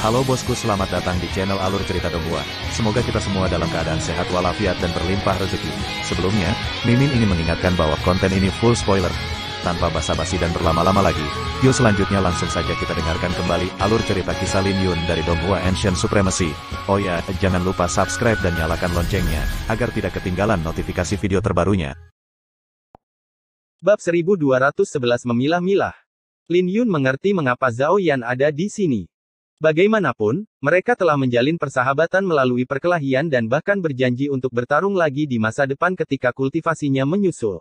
Halo bosku, selamat datang di channel Alur Cerita Donghua. Semoga kita semua dalam keadaan sehat walafiat dan berlimpah rezeki. Sebelumnya, Mimin ingin mengingatkan bahwa konten ini full spoiler. Tanpa basa-basi dan berlama-lama lagi, yuk selanjutnya langsung saja kita dengarkan kembali alur cerita kisah Lin Yun dari Donghua Ancient Supremacy. Oh ya, jangan lupa subscribe dan nyalakan loncengnya, agar tidak ketinggalan notifikasi video terbarunya. Bab 1211 Memilah-milah. Lin Yun mengerti mengapa Zhao Yan ada di sini. Bagaimanapun, mereka telah menjalin persahabatan melalui perkelahian dan bahkan berjanji untuk bertarung lagi di masa depan ketika kultivasinya menyusul.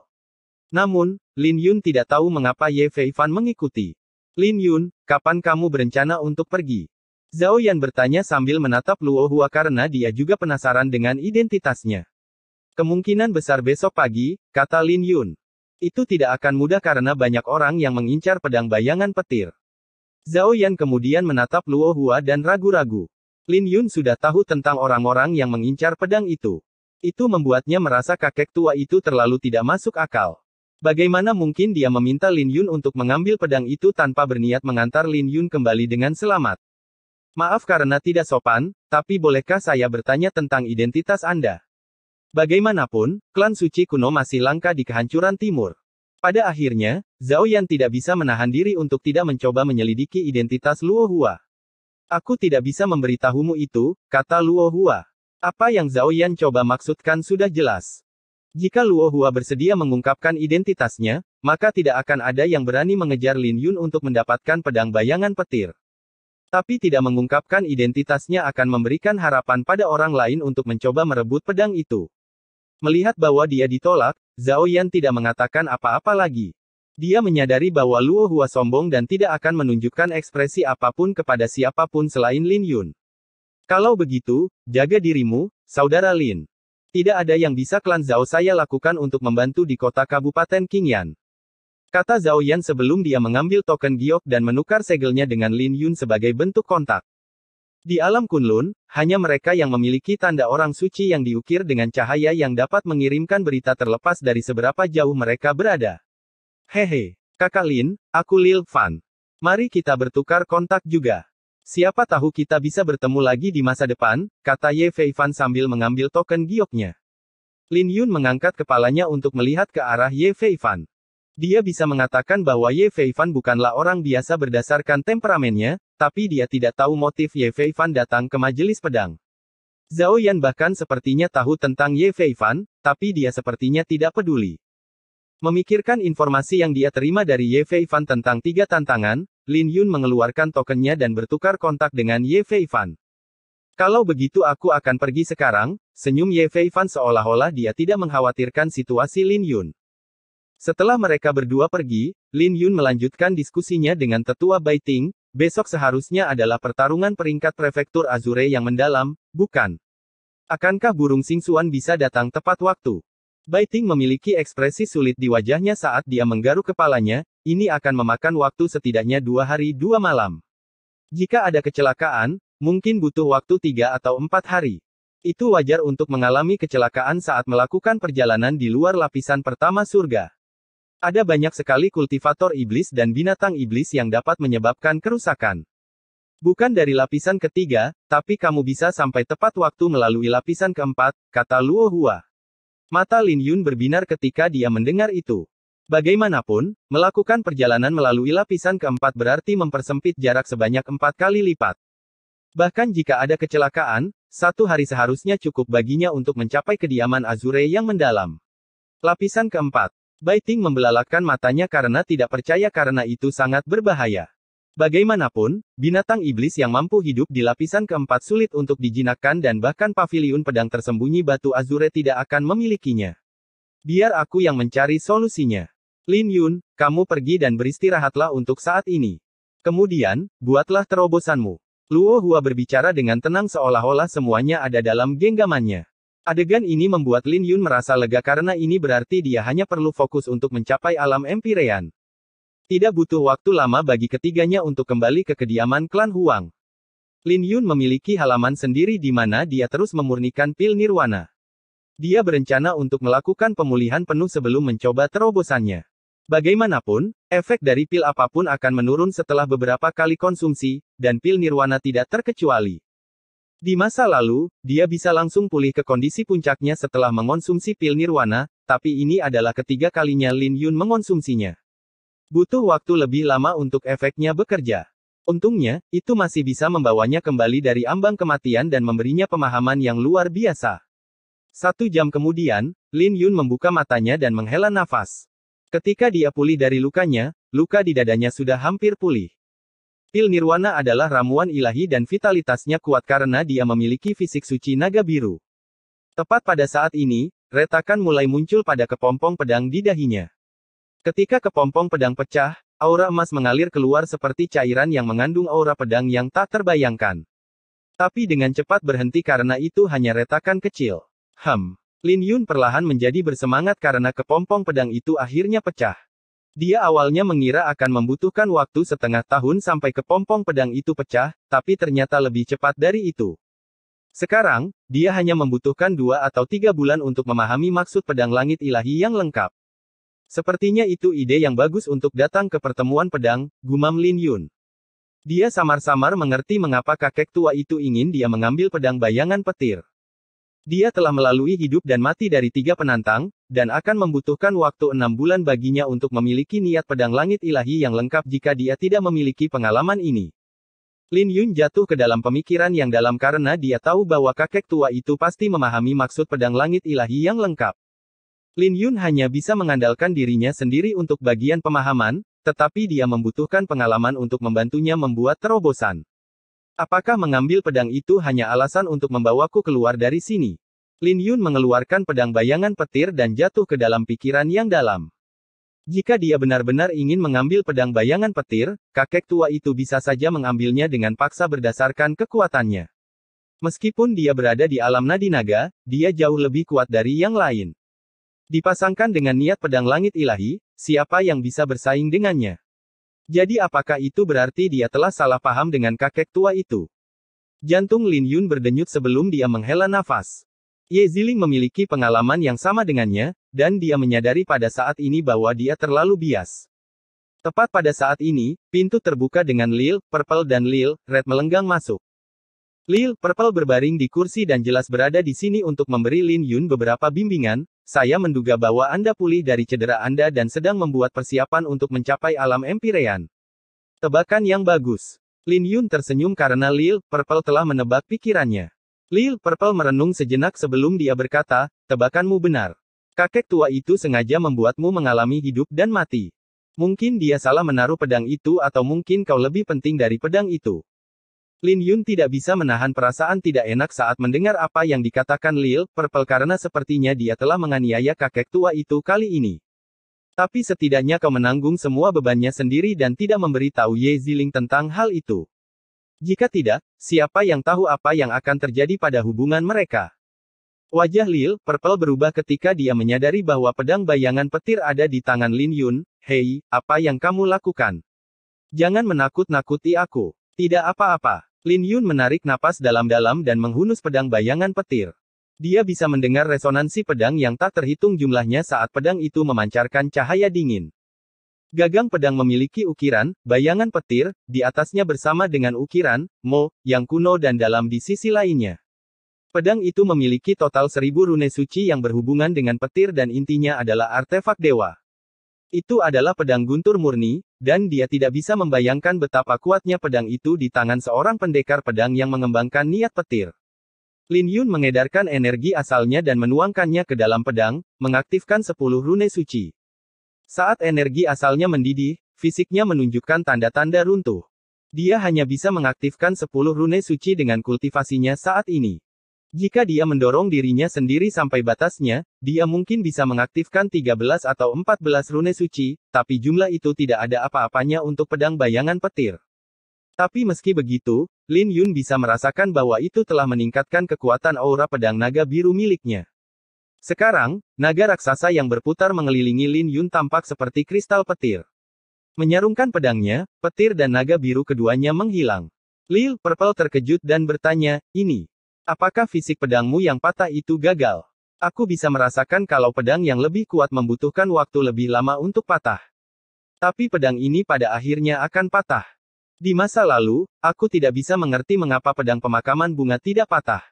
Namun, Lin Yun tidak tahu mengapa Ye Feifan mengikuti. Lin Yun, kapan kamu berencana untuk pergi? Zhao Yan bertanya sambil menatap Luo Hua karena dia juga penasaran dengan identitasnya. Kemungkinan besar besok pagi, kata Lin Yun. Itu tidak akan mudah karena banyak orang yang mengincar pedang bayangan petir. Zhao Yan kemudian menatap Luo Hua dan ragu-ragu. Lin Yun sudah tahu tentang orang-orang yang mengincar pedang itu. Itu membuatnya merasa kakek tua itu terlalu tidak masuk akal. Bagaimana mungkin dia meminta Lin Yun untuk mengambil pedang itu tanpa berniat mengantar Lin Yun kembali dengan selamat? Maaf karena tidak sopan, tapi bolehkah saya bertanya tentang identitas Anda? Bagaimanapun, klan suci kuno masih langka di kehancuran timur. Pada akhirnya, Zhao Yan tidak bisa menahan diri untuk tidak mencoba menyelidiki identitas Luo Hua. Aku tidak bisa memberitahumu itu, kata Luo Hua. Apa yang Zhao Yan coba maksudkan sudah jelas. Jika Luo Hua bersedia mengungkapkan identitasnya, maka tidak akan ada yang berani mengejar Lin Yun untuk mendapatkan pedang bayangan petir. Tapi tidak mengungkapkan identitasnya akan memberikan harapan pada orang lain untuk mencoba merebut pedang itu. Melihat bahwa dia ditolak, Zhao Yan tidak mengatakan apa-apa lagi. Dia menyadari bahwa Luo Hua sombong dan tidak akan menunjukkan ekspresi apapun kepada siapapun selain Lin Yun. Kalau begitu, jaga dirimu, saudara Lin. Tidak ada yang bisa klan Zhao saya lakukan untuk membantu di kota Kabupaten Qingyan. Kata Zhao Yan sebelum dia mengambil token giok dan menukar segelnya dengan Lin Yun sebagai bentuk kontak. Di alam Kunlun, hanya mereka yang memiliki tanda orang suci yang diukir dengan cahaya yang dapat mengirimkan berita terlepas dari seberapa jauh mereka berada. Hehe, kakak Lin, aku Lil Fan. Mari kita bertukar kontak juga. Siapa tahu kita bisa bertemu lagi di masa depan, kata Ye Feifan sambil mengambil token gioknya. Lin Yun mengangkat kepalanya untuk melihat ke arah Ye Feifan. Dia bisa mengatakan bahwa Ye Feifan bukanlah orang biasa berdasarkan temperamennya, tapi dia tidak tahu motif Ye Feifan datang ke majelis pedang. Zhao Yan bahkan sepertinya tahu tentang Ye Feifan, tapi dia sepertinya tidak peduli. Memikirkan informasi yang dia terima dari Ye Feifan tentang 3 tantangan, Lin Yun mengeluarkan tokennya dan bertukar kontak dengan Ye Feifan. Kalau begitu aku akan pergi sekarang, senyum Ye Feifan seolah-olah dia tidak mengkhawatirkan situasi Lin Yun. Setelah mereka berdua pergi, Lin Yun melanjutkan diskusinya dengan tetua Baiting. Besok seharusnya adalah pertarungan peringkat prefektur Azure yang mendalam, bukan? Akankah burung Xingxuan bisa datang tepat waktu? Baiting memiliki ekspresi sulit di wajahnya saat dia menggaruk kepalanya. Ini akan memakan waktu setidaknya 2 hari 2 malam. Jika ada kecelakaan, mungkin butuh waktu 3 atau 4 hari. Itu wajar untuk mengalami kecelakaan saat melakukan perjalanan di luar lapisan pertama surga. Ada banyak sekali kultivator iblis dan binatang iblis yang dapat menyebabkan kerusakan. Bukan dari lapisan ketiga, tapi kamu bisa sampai tepat waktu melalui lapisan keempat, kata Luo Hua. Mata Lin Yun berbinar ketika dia mendengar itu. Bagaimanapun, melakukan perjalanan melalui lapisan keempat berarti mempersempit jarak sebanyak 4 kali lipat. Bahkan jika ada kecelakaan, 1 hari seharusnya cukup baginya untuk mencapai kediaman Azure yang mendalam. Lapisan keempat. Baiting membelalakkan matanya karena tidak percaya karena itu sangat berbahaya. Bagaimanapun, binatang iblis yang mampu hidup di lapisan keempat sulit untuk dijinakkan dan bahkan paviliun pedang tersembunyi batu Azure tidak akan memilikinya. Biar aku yang mencari solusinya. Lin Yun, kamu pergi dan beristirahatlah untuk saat ini. Kemudian, buatlah terobosanmu. Luo Hua berbicara dengan tenang seolah-olah semuanya ada dalam genggamannya. Adegan ini membuat Lin Yun merasa lega karena ini berarti dia hanya perlu fokus untuk mencapai alam Empyrean. Tidak butuh waktu lama bagi ketiganya untuk kembali ke kediaman klan Huang. Lin Yun memiliki halaman sendiri di mana dia terus memurnikan pil nirwana. Dia berencana untuk melakukan pemulihan penuh sebelum mencoba terobosannya. Bagaimanapun, efek dari pil apapun akan menurun setelah beberapa kali konsumsi, dan pil nirwana tidak terkecuali. Di masa lalu, dia bisa langsung pulih ke kondisi puncaknya setelah mengonsumsi pil nirwana, tapi ini adalah ketiga kalinya Lin Yun mengonsumsinya. Butuh waktu lebih lama untuk efeknya bekerja. Untungnya, itu masih bisa membawanya kembali dari ambang kematian dan memberinya pemahaman yang luar biasa. 1 jam kemudian, Lin Yun membuka matanya dan menghela nafas. Ketika dia pulih dari lukanya, luka di dadanya sudah hampir pulih. Pil nirwana adalah ramuan ilahi dan vitalitasnya kuat karena dia memiliki fisik suci naga biru. Tepat pada saat ini, retakan mulai muncul pada kepompong pedang di dahinya. Ketika kepompong pedang pecah, aura emas mengalir keluar seperti cairan yang mengandung aura pedang yang tak terbayangkan. Tapi dengan cepat berhenti karena itu hanya retakan kecil. Lin Yun perlahan menjadi bersemangat karena kepompong pedang itu akhirnya pecah. Dia awalnya mengira akan membutuhkan waktu setengah tahun sampai kepompong pedang itu pecah, tapi ternyata lebih cepat dari itu. Sekarang, dia hanya membutuhkan 2 atau 3 bulan untuk memahami maksud pedang langit ilahi yang lengkap. Sepertinya itu ide yang bagus untuk datang ke pertemuan pedang, gumam Lin Yun. Dia samar-samar mengerti mengapa kakek tua itu ingin dia mengambil pedang bayangan petir. Dia telah melalui hidup dan mati dari 3 penantang, dan akan membutuhkan waktu 6 bulan baginya untuk memiliki niat pedang langit ilahi yang lengkap jika dia tidak memiliki pengalaman ini. Lin Yun jatuh ke dalam pemikiran yang dalam karena dia tahu bahwa kakek tua itu pasti memahami maksud pedang langit ilahi yang lengkap. Lin Yun hanya bisa mengandalkan dirinya sendiri untuk bagian pemahaman, tetapi dia membutuhkan pengalaman untuk membantunya membuat terobosan. Apakah mengambil pedang itu hanya alasan untuk membawaku keluar dari sini? Lin Yun mengeluarkan pedang bayangan petir dan jatuh ke dalam pikiran yang dalam. Jika dia benar-benar ingin mengambil pedang bayangan petir, kakek tua itu bisa saja mengambilnya dengan paksa berdasarkan kekuatannya. Meskipun dia berada di alam nadi naga, dia jauh lebih kuat dari yang lain. Dipasangkan dengan niat pedang langit ilahi, siapa yang bisa bersaing dengannya? Jadi apakah itu berarti dia telah salah paham dengan kakek tua itu? Jantung Lin Yun berdenyut sebelum dia menghela nafas. Ye Ziling memiliki pengalaman yang sama dengannya, dan dia menyadari pada saat ini bahwa dia terlalu bias. Tepat pada saat ini, pintu terbuka dengan Lil, Purple dan Lil, Red melenggang masuk. Lil, Purple berbaring di kursi dan jelas berada di sini untuk memberi Lin Yun beberapa bimbingan. Saya menduga bahwa Anda pulih dari cedera Anda dan sedang membuat persiapan untuk mencapai alam Empyrean. Tebakan yang bagus. Lin Yun tersenyum karena Lil, Purple telah menebak pikirannya. Lil, Purple merenung sejenak sebelum dia berkata, tebakanmu benar. Kakek tua itu sengaja membuatmu mengalami hidup dan mati. Mungkin dia salah menaruh pedang itu atau mungkin kau lebih penting dari pedang itu. Lin Yun tidak bisa menahan perasaan tidak enak saat mendengar apa yang dikatakan Lil, Purple karena sepertinya dia telah menganiaya kakek tua itu kali ini. Tapi setidaknya kau menanggung semua bebannya sendiri dan tidak memberitahu Ye Ziling tentang hal itu. Jika tidak, siapa yang tahu apa yang akan terjadi pada hubungan mereka? Wajah Lil, Purple berubah ketika dia menyadari bahwa pedang bayangan petir ada di tangan Lin Yun. Hei, apa yang kamu lakukan? Jangan menakut-nakuti aku. Tidak apa-apa. Lin Yun menarik napas dalam-dalam dan menghunus pedang bayangan petir. Dia bisa mendengar resonansi pedang yang tak terhitung jumlahnya saat pedang itu memancarkan cahaya dingin. Gagang pedang memiliki ukiran, bayangan petir, di atasnya bersama dengan ukiran, Mo, yang kuno dan dalam di sisi lainnya. Pedang itu memiliki total 1000 rune suci yang berhubungan dengan petir dan intinya adalah artefak dewa. Itu adalah pedang guntur murni, dan dia tidak bisa membayangkan betapa kuatnya pedang itu di tangan seorang pendekar pedang yang mengembangkan niat petir. Lin Yun mengedarkan energi asalnya dan menuangkannya ke dalam pedang, mengaktifkan 10 rune suci. Saat energi asalnya mendidih, fisiknya menunjukkan tanda-tanda runtuh. Dia hanya bisa mengaktifkan 10 rune suci dengan kultivasinya saat ini. Jika dia mendorong dirinya sendiri sampai batasnya, dia mungkin bisa mengaktifkan 13 atau 14 rune suci, tapi jumlah itu tidak ada apa-apanya untuk pedang bayangan petir. Tapi meski begitu, Lin Yun bisa merasakan bahwa itu telah meningkatkan kekuatan aura pedang naga biru miliknya. Sekarang, naga raksasa yang berputar mengelilingi Lin Yun tampak seperti kristal petir. Menyarungkan pedangnya, petir dan naga biru keduanya menghilang. Lil, Purple terkejut dan bertanya, ini. Apakah fisik pedangmu yang patah itu gagal? Aku bisa merasakan kalau pedang yang lebih kuat membutuhkan waktu lebih lama untuk patah. Tapi pedang ini pada akhirnya akan patah. Di masa lalu, aku tidak bisa mengerti mengapa pedang pemakaman bunga tidak patah.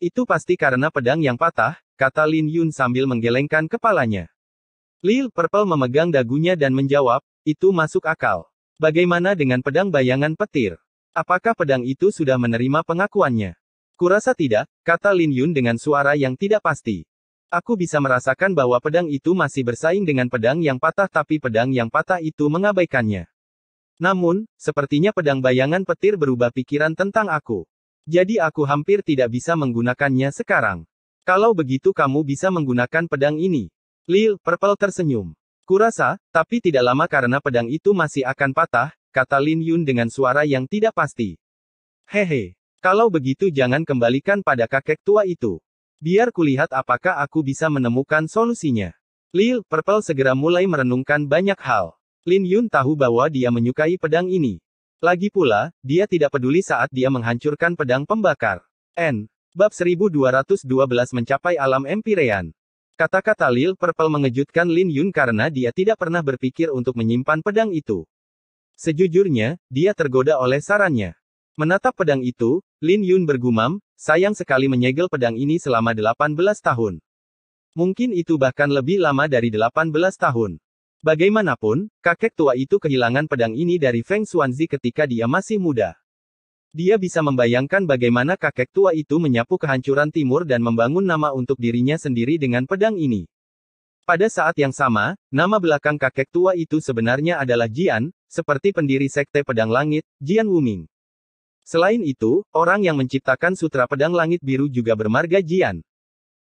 Itu pasti karena pedang yang patah, kata Lin Yun sambil menggelengkan kepalanya. Lil Purple memegang dagunya dan menjawab, itu masuk akal. Bagaimana dengan pedang bayangan petir? Apakah pedang itu sudah menerima pengakuannya? Kurasa tidak, kata Lin Yun dengan suara yang tidak pasti. Aku bisa merasakan bahwa pedang itu masih bersaing dengan pedang yang patah tapi pedang yang patah itu mengabaikannya. Namun, sepertinya pedang bayangan petir berubah pikiran tentang aku. Jadi aku hampir tidak bisa menggunakannya sekarang. Kalau begitu kamu bisa menggunakan pedang ini. Lil Purple tersenyum. Kurasa, tapi tidak lama karena pedang itu masih akan patah, kata Lin Yun dengan suara yang tidak pasti. Hehe. Kalau begitu jangan kembalikan pada kakek tua itu. Biar kulihat apakah aku bisa menemukan solusinya. Lil Purple segera mulai merenungkan banyak hal. Lin Yun tahu bahwa dia menyukai pedang ini. Lagi pula, dia tidak peduli saat dia menghancurkan pedang pembakar. Bab 1212 mencapai alam Empyrean. Kata-kata Lil Purple mengejutkan Lin Yun karena dia tidak pernah berpikir untuk menyimpan pedang itu. Sejujurnya, dia tergoda oleh sarannya. Menatap pedang itu, Lin Yun bergumam, sayang sekali menyegel pedang ini selama 18 tahun. Mungkin itu bahkan lebih lama dari 18 tahun. Bagaimanapun, kakek tua itu kehilangan pedang ini dari Feng Xuanzi ketika dia masih muda. Dia bisa membayangkan bagaimana kakek tua itu menyapu kehancuran timur dan membangun nama untuk dirinya sendiri dengan pedang ini. Pada saat yang sama, nama belakang kakek tua itu sebenarnya adalah Jian, seperti pendiri sekte pedang langit, Jian Wuming. Selain itu, orang yang menciptakan sutra pedang langit biru juga bermarga Jian.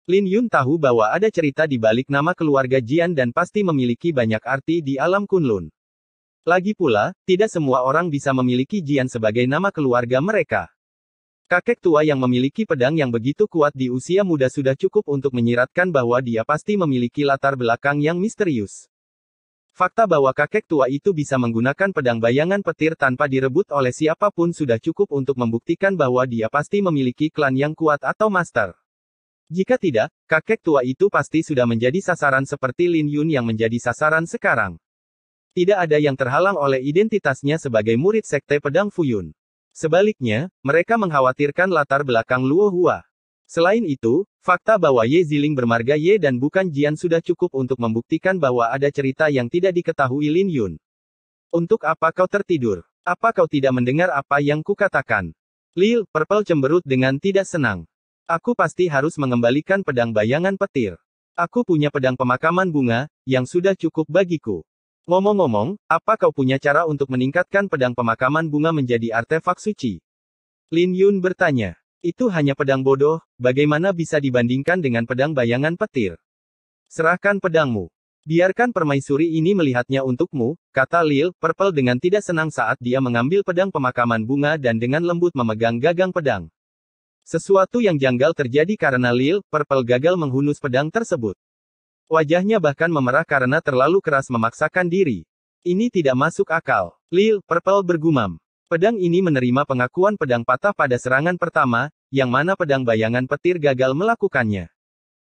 Lin Yun tahu bahwa ada cerita di balik nama keluarga Jian dan pasti memiliki banyak arti di alam Kunlun. Lagi pula, tidak semua orang bisa memiliki Jian sebagai nama keluarga mereka. Kakek tua yang memiliki pedang yang begitu kuat di usia muda sudah cukup untuk menyiratkan bahwa dia pasti memiliki latar belakang yang misterius. Fakta bahwa kakek tua itu bisa menggunakan pedang bayangan petir tanpa direbut oleh siapapun sudah cukup untuk membuktikan bahwa dia pasti memiliki klan yang kuat atau master. Jika tidak, kakek tua itu pasti sudah menjadi sasaran seperti Lin Yun yang menjadi sasaran sekarang. Tidak ada yang terhalang oleh identitasnya sebagai murid sekte pedang Fuyun. Sebaliknya, mereka mengkhawatirkan latar belakang Luo Hua. Selain itu, fakta bahwa Ye Ziling bermarga Ye dan bukan Jian sudah cukup untuk membuktikan bahwa ada cerita yang tidak diketahui Lin Yun. Untuk apa kau tertidur? Apa kau tidak mendengar apa yang kukatakan? Lil Purple cemberut dengan tidak senang. Aku pasti harus mengembalikan pedang bayangan petir. Aku punya pedang pemakaman bunga, yang sudah cukup bagiku. Ngomong-ngomong, apa kau punya cara untuk meningkatkan pedang pemakaman bunga menjadi artefak suci? Lin Yun bertanya. Itu hanya pedang bodoh, bagaimana bisa dibandingkan dengan pedang bayangan petir? Serahkan pedangmu. Biarkan permaisuri ini melihatnya untukmu, kata Lil Purple dengan tidak senang saat dia mengambil pedang pemakaman bunga dan dengan lembut memegang gagang pedang. Sesuatu yang janggal terjadi karena Lil Purple gagal menghunus pedang tersebut. Wajahnya bahkan memerah karena terlalu keras memaksakan diri. Ini tidak masuk akal. Lil Purple bergumam. Pedang ini menerima pengakuan pedang patah pada serangan pertama, yang mana pedang bayangan petir gagal melakukannya.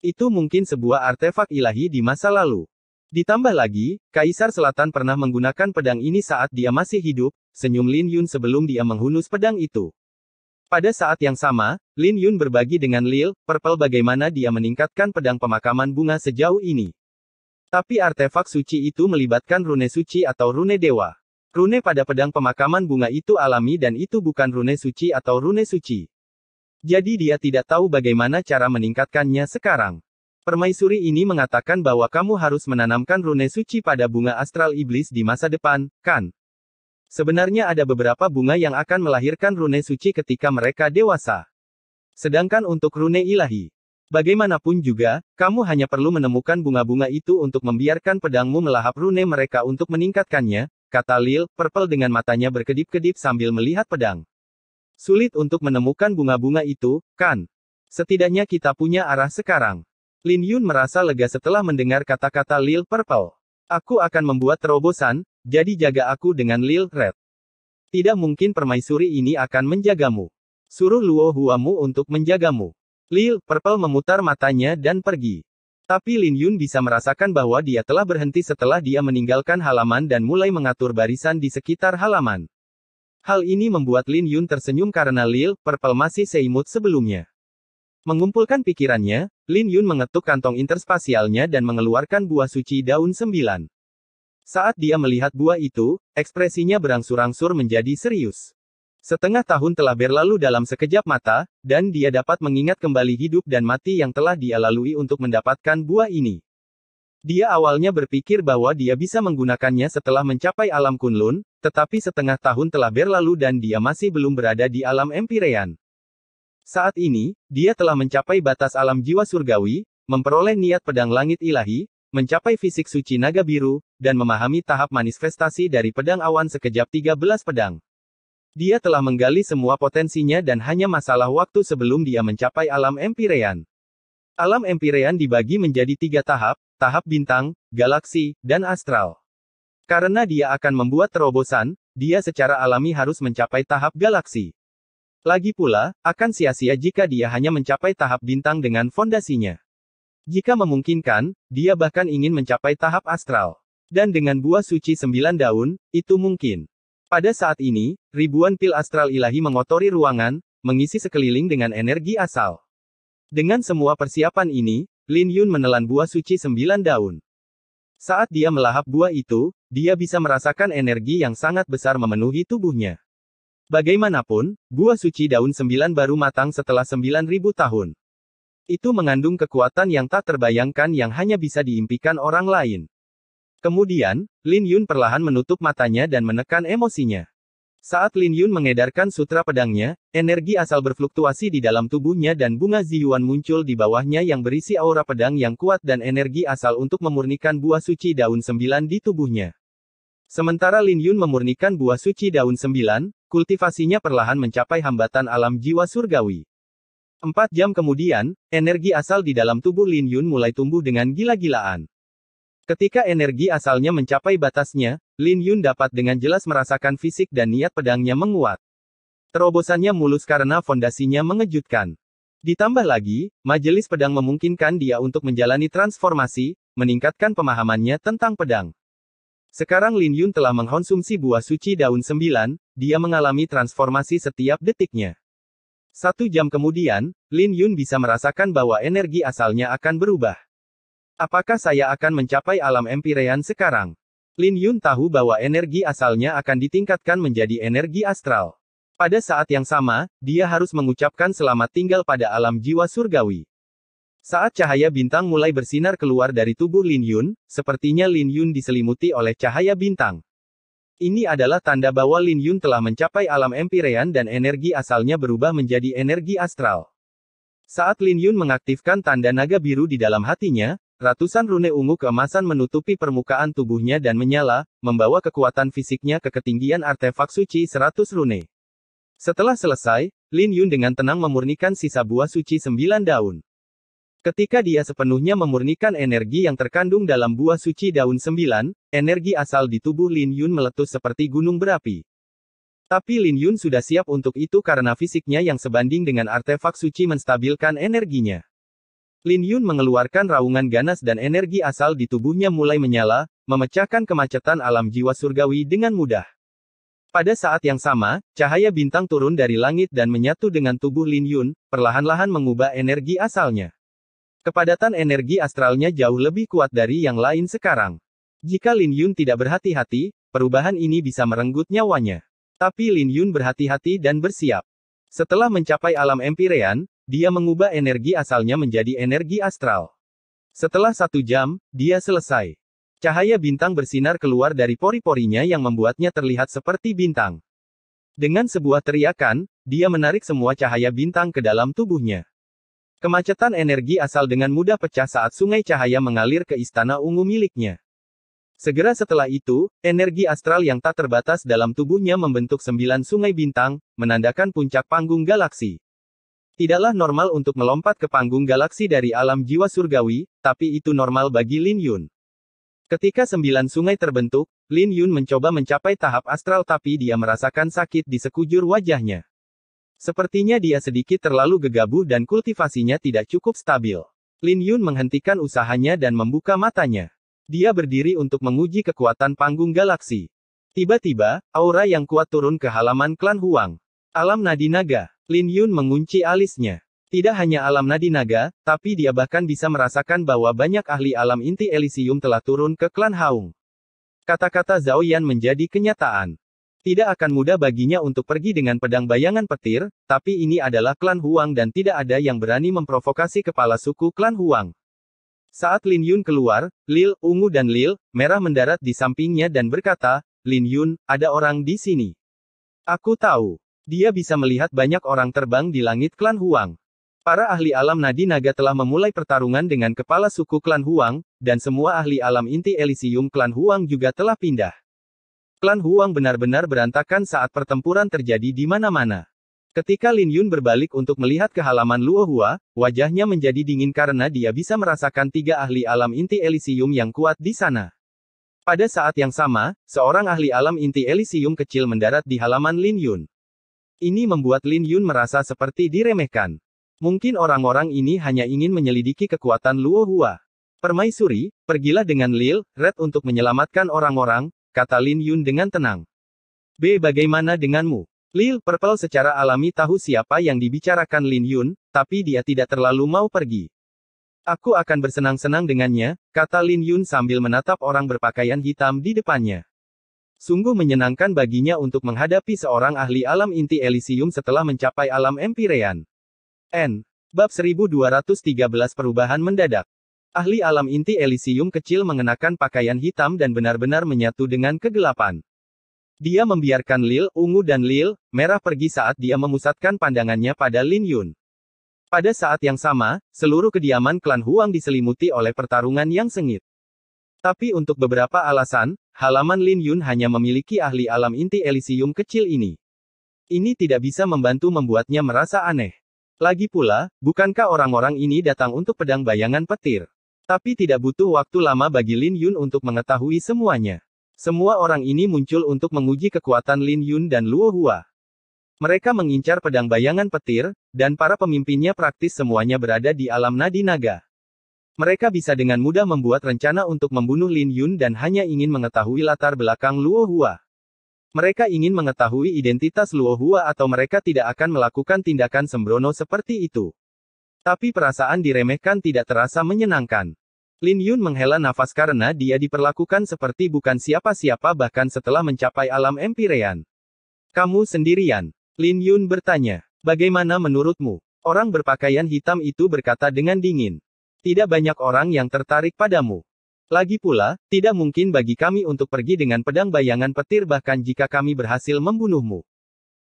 Itu mungkin sebuah artefak ilahi di masa lalu. Ditambah lagi, Kaisar Selatan pernah menggunakan pedang ini saat dia masih hidup, senyum Lin Yun sebelum dia menghunus pedang itu. Pada saat yang sama, Lin Yun berbagi dengan Lil Purple bagaimana dia meningkatkan pedang pemakaman bunga sejauh ini. Tapi artefak suci itu melibatkan rune suci atau rune dewa. Rune pada pedang pemakaman bunga itu alami dan itu bukan rune suci atau rune suci. Jadi dia tidak tahu bagaimana cara meningkatkannya sekarang. Permaisuri ini mengatakan bahwa kamu harus menanamkan rune suci pada bunga astral iblis di masa depan, kan? Sebenarnya ada beberapa bunga yang akan melahirkan rune suci ketika mereka dewasa. Sedangkan untuk rune ilahi, bagaimanapun juga, kamu hanya perlu menemukan bunga-bunga itu untuk membiarkan pedangmu melahap rune mereka untuk meningkatkannya, kata Lil Purple dengan matanya berkedip-kedip sambil melihat pedang. Sulit untuk menemukan bunga-bunga itu, kan? Setidaknya kita punya arah sekarang. Lin Yun merasa lega setelah mendengar kata-kata Lil Purple. Aku akan membuat terobosan, jadi jaga aku dengan Lil Red. Tidak mungkin permaisuri ini akan menjagamu. Suruh Luo Huamu untuk menjagamu. Lil Purple memutar matanya dan pergi. Tapi Lin Yun bisa merasakan bahwa dia telah berhenti setelah dia meninggalkan halaman dan mulai mengatur barisan di sekitar halaman. Hal ini membuat Lin Yun tersenyum karena Lil Purple masih seimut sebelumnya. Mengumpulkan pikirannya, Lin Yun mengetuk kantong interspasialnya dan mengeluarkan buah suci daun 9. Saat dia melihat buah itu, ekspresinya berangsur-angsur menjadi serius. Setengah tahun telah berlalu dalam sekejap mata, dan dia dapat mengingat kembali hidup dan mati yang telah dia lalui untuk mendapatkan buah ini. Dia awalnya berpikir bahwa dia bisa menggunakannya setelah mencapai alam Kunlun, tetapi setengah tahun telah berlalu dan dia masih belum berada di alam Empyrean. Saat ini, dia telah mencapai batas alam jiwa surgawi, memperoleh niat pedang langit ilahi, mencapai fisik suci naga biru, dan memahami tahap manifestasi dari pedang awan sekejap 13 pedang. Dia telah menggali semua potensinya dan hanya masalah waktu sebelum dia mencapai alam Empyrean. Alam Empyrean dibagi menjadi 3 tahap, tahap bintang, galaksi, dan astral. Karena dia akan membuat terobosan, dia secara alami harus mencapai tahap galaksi. Lagi pula, akan sia-sia jika dia hanya mencapai tahap bintang dengan fondasinya. Jika memungkinkan, dia bahkan ingin mencapai tahap astral. Dan dengan buah suci 9 daun, itu mungkin. Pada saat ini, ribuan pil astral ilahi mengotori ruangan, mengisi sekeliling dengan energi asal. Dengan semua persiapan ini, Lin Yun menelan buah suci 9 daun. Saat dia melahap buah itu, dia bisa merasakan energi yang sangat besar memenuhi tubuhnya. Bagaimanapun, buah suci daun 9 baru matang setelah 9.000 tahun. Itu mengandung kekuatan yang tak terbayangkan yang hanya bisa diimpikan orang lain. Kemudian, Lin Yun perlahan menutup matanya dan menekan emosinya. Saat Lin Yun mengedarkan sutra pedangnya, energi asal berfluktuasi di dalam tubuhnya dan bunga Ziyuan muncul di bawahnya yang berisi aura pedang yang kuat dan energi asal untuk memurnikan buah suci daun 9 di tubuhnya. Sementara Lin Yun memurnikan buah suci daun 9, kultivasinya perlahan mencapai hambatan alam jiwa surgawi. 4 jam kemudian, energi asal di dalam tubuh Lin Yun mulai tumbuh dengan gila-gilaan. Ketika energi asalnya mencapai batasnya, Lin Yun dapat dengan jelas merasakan fisik dan niat pedangnya menguat. Terobosannya mulus karena fondasinya mengejutkan. Ditambah lagi, majelis pedang memungkinkan dia untuk menjalani transformasi, meningkatkan pemahamannya tentang pedang. Sekarang Lin Yun telah mengkonsumsi buah suci daun 9, dia mengalami transformasi setiap detiknya. 1 jam kemudian, Lin Yun bisa merasakan bahwa energi asalnya akan berubah. Apakah saya akan mencapai alam Empyrean sekarang? Lin Yun tahu bahwa energi asalnya akan ditingkatkan menjadi energi astral. Pada saat yang sama, dia harus mengucapkan selamat tinggal pada alam jiwa surgawi. Saat cahaya bintang mulai bersinar keluar dari tubuh Lin Yun, sepertinya Lin Yun diselimuti oleh cahaya bintang. Ini adalah tanda bahwa Lin Yun telah mencapai alam Empyrean dan energi asalnya berubah menjadi energi astral. Saat Lin Yun mengaktifkan tanda naga biru di dalam hatinya, ratusan rune ungu keemasan menutupi permukaan tubuhnya dan menyala, membawa kekuatan fisiknya ke ketinggian artefak suci 100 rune. Setelah selesai, Lin Yun dengan tenang memurnikan sisa buah suci 9 daun. Ketika dia sepenuhnya memurnikan energi yang terkandung dalam buah suci daun 9, energi asal di tubuh Lin Yun meletus seperti gunung berapi. Tapi Lin Yun sudah siap untuk itu karena fisiknya yang sebanding dengan artefak suci menstabilkan energinya. Lin Yun mengeluarkan raungan ganas dan energi asal di tubuhnya mulai menyala, memecahkan kemacetan alam jiwa surgawi dengan mudah. Pada saat yang sama, cahaya bintang turun dari langit dan menyatu dengan tubuh Lin Yun, perlahan-lahan mengubah energi asalnya. Kepadatan energi astralnya jauh lebih kuat dari yang lain sekarang. Jika Lin Yun tidak berhati-hati, perubahan ini bisa merenggut nyawanya. Tapi Lin Yun berhati-hati dan bersiap. Setelah mencapai alam Empyrean, dia mengubah energi asalnya menjadi energi astral. Setelah 1 jam, dia selesai. Cahaya bintang bersinar keluar dari pori-porinya yang membuatnya terlihat seperti bintang. Dengan sebuah teriakan, dia menarik semua cahaya bintang ke dalam tubuhnya. Kemacetan energi asal dengan mudah pecah saat sungai cahaya mengalir ke istana ungu miliknya. Segera setelah itu, energi astral yang tak terbatas dalam tubuhnya membentuk 9 sungai bintang, menandakan puncak panggung galaksi. Tidaklah normal untuk melompat ke panggung galaksi dari alam jiwa surgawi, tapi itu normal bagi Lin Yun. Ketika 9 sungai terbentuk, Lin Yun mencoba mencapai tahap astral tapi dia merasakan sakit di sekujur wajahnya. Sepertinya dia sedikit terlalu gegabah dan kultivasinya tidak cukup stabil. Lin Yun menghentikan usahanya dan membuka matanya. Dia berdiri untuk menguji kekuatan panggung galaksi. Tiba-tiba, aura yang kuat turun ke halaman klan Huang. Alam Nadi Naga. Lin Yun mengunci alisnya. Tidak hanya alam Nadi Naga, tapi dia bahkan bisa merasakan bahwa banyak ahli alam inti Elysium telah turun ke klan Haung. Kata-kata Zhao Yan menjadi kenyataan. Tidak akan mudah baginya untuk pergi dengan pedang bayangan petir, tapi ini adalah klan Huang dan tidak ada yang berani memprovokasi kepala suku klan Huang. Saat Lin Yun keluar, Lil, ungu dan Lil, merah mendarat di sampingnya dan berkata, "Lin Yun, ada orang di sini. Aku tahu. Dia bisa melihat banyak orang terbang di langit klan Huang." Para ahli alam Nadi Naga telah memulai pertarungan dengan kepala suku klan Huang, dan semua ahli alam inti Elysium klan Huang juga telah pindah. Klan Huang benar-benar berantakan saat pertempuran terjadi di mana-mana. Ketika Lin Yun berbalik untuk melihat ke halaman Luohua, wajahnya menjadi dingin karena dia bisa merasakan 3 ahli alam inti Elysium yang kuat di sana. Pada saat yang sama, seorang ahli alam inti Elysium kecil mendarat di halaman Lin Yun. Ini membuat Lin Yun merasa seperti diremehkan. Mungkin orang-orang ini hanya ingin menyelidiki kekuatan Luohua. "Permaisuri, pergilah dengan Lil, Red untuk menyelamatkan orang-orang," kata Lin Yun dengan tenang. Bagaimana denganmu?" Lil Purple secara alami tahu siapa yang dibicarakan Lin Yun, tapi dia tidak terlalu mau pergi. "Aku akan bersenang-senang dengannya," kata Lin Yun sambil menatap orang berpakaian hitam di depannya. Sungguh menyenangkan baginya untuk menghadapi seorang ahli alam inti Elysium setelah mencapai alam Empyrean. Bab 1213 Perubahan mendadak. Ahli alam inti Elysium kecil mengenakan pakaian hitam dan benar-benar menyatu dengan kegelapan. Dia membiarkan Lil, ungu dan Lil, merah pergi saat dia memusatkan pandangannya pada Lin Yun. Pada saat yang sama, seluruh kediaman klan Huang diselimuti oleh pertarungan yang sengit. Tapi untuk beberapa alasan, halaman Lin Yun hanya memiliki ahli alam inti Elysium kecil ini. Ini tidak bisa membantu membuatnya merasa aneh. Lagi pula, bukankah orang-orang ini datang untuk pedang bayangan petir? Tapi tidak butuh waktu lama bagi Lin Yun untuk mengetahui semuanya. Semua orang ini muncul untuk menguji kekuatan Lin Yun dan Luohua. Mereka mengincar pedang bayangan petir, dan para pemimpinnya praktis semuanya berada di alam Nadi Naga. Mereka bisa dengan mudah membuat rencana untuk membunuh Lin Yun dan hanya ingin mengetahui latar belakang Luohua. Mereka ingin mengetahui identitas Luohua atau mereka tidak akan melakukan tindakan sembrono seperti itu. Tapi perasaan diremehkan tidak terasa menyenangkan. Lin Yun menghela nafas karena dia diperlakukan seperti bukan siapa-siapa bahkan setelah mencapai alam Empyrean. "Kamu sendirian?" Lin Yun bertanya. "Bagaimana menurutmu?" Orang berpakaian hitam itu berkata dengan dingin. "Tidak banyak orang yang tertarik padamu. Lagi pula, tidak mungkin bagi kami untuk pergi dengan pedang bayangan petir bahkan jika kami berhasil membunuhmu.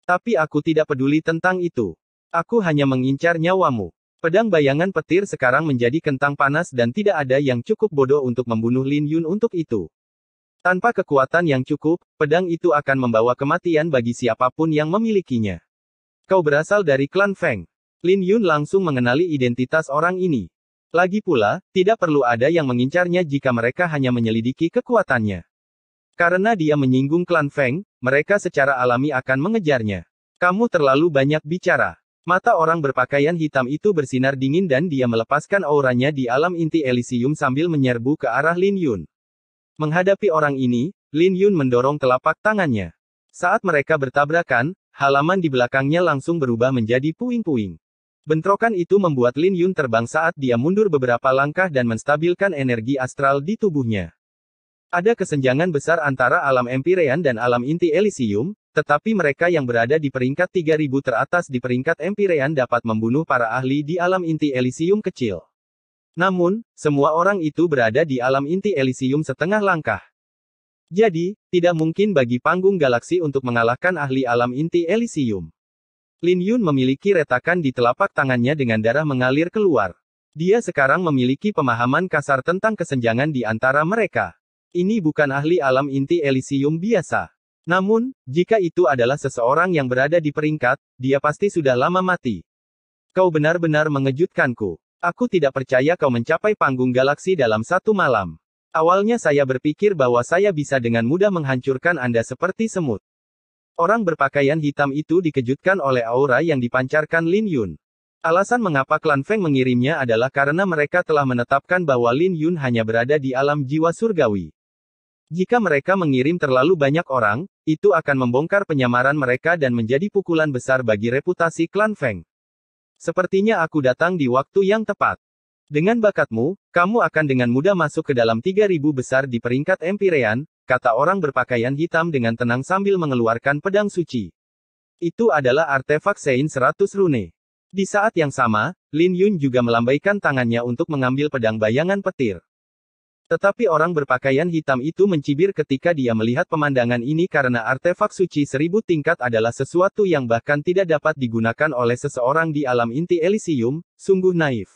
Tapi aku tidak peduli tentang itu. Aku hanya mengincar nyawamu. Pedang bayangan petir sekarang menjadi kentang panas dan tidak ada yang cukup bodoh untuk membunuh Lin Yun untuk itu. Tanpa kekuatan yang cukup, pedang itu akan membawa kematian bagi siapapun yang memilikinya. Kau berasal dari klan Feng." Lin Yun langsung mengenali identitas orang ini. Lagi pula, tidak perlu ada yang mengincarnya jika mereka hanya menyelidiki kekuatannya. Karena dia menyinggung klan Feng, mereka secara alami akan mengejarnya. "Kamu terlalu banyak bicara." Mata orang berpakaian hitam itu bersinar dingin dan dia melepaskan auranya di alam inti Elysium sambil menyerbu ke arah Lin Yun. Menghadapi orang ini, Lin Yun mendorong telapak tangannya. Saat mereka bertabrakan, halaman di belakangnya langsung berubah menjadi puing-puing. Bentrokan itu membuat Lin Yun terbang saat dia mundur beberapa langkah dan menstabilkan energi astral di tubuhnya. Ada kesenjangan besar antara alam Empyrean dan alam inti Elysium, tetapi mereka yang berada di peringkat 3000 teratas di peringkat Empyrean dapat membunuh para ahli di alam inti Elysium kecil. Namun, semua orang itu berada di alam inti Elysium setengah langkah. Jadi, tidak mungkin bagi panggung galaksi untuk mengalahkan ahli alam inti Elysium. Lin Yun memiliki retakan di telapak tangannya dengan darah mengalir keluar. Dia sekarang memiliki pemahaman kasar tentang kesenjangan di antara mereka. Ini bukan ahli alam inti Elysium biasa. Namun, jika itu adalah seseorang yang berada di peringkat, dia pasti sudah lama mati. Kau benar-benar mengejutkanku. Aku tidak percaya kau mencapai panggung galaksi dalam satu malam. Awalnya saya berpikir bahwa saya bisa dengan mudah menghancurkan Anda seperti semut. Orang berpakaian hitam itu dikejutkan oleh aura yang dipancarkan Lin Yun. Alasan mengapa klan Feng mengirimnya adalah karena mereka telah menetapkan bahwa Lin Yun hanya berada di alam jiwa surgawi. Jika mereka mengirim terlalu banyak orang, itu akan membongkar penyamaran mereka dan menjadi pukulan besar bagi reputasi klan Feng. Sepertinya aku datang di waktu yang tepat. Dengan bakatmu, kamu akan dengan mudah masuk ke dalam 3.000 besar di peringkat Empyrean, kata orang berpakaian hitam dengan tenang sambil mengeluarkan pedang suci. Itu adalah artefak Sein 100 rune. Di saat yang sama, Lin Yun juga melambaikan tangannya untuk mengambil pedang bayangan petir. Tetapi orang berpakaian hitam itu mencibir ketika dia melihat pemandangan ini karena artefak suci 1000 tingkat adalah sesuatu yang bahkan tidak dapat digunakan oleh seseorang di alam inti Elysium, sungguh naif.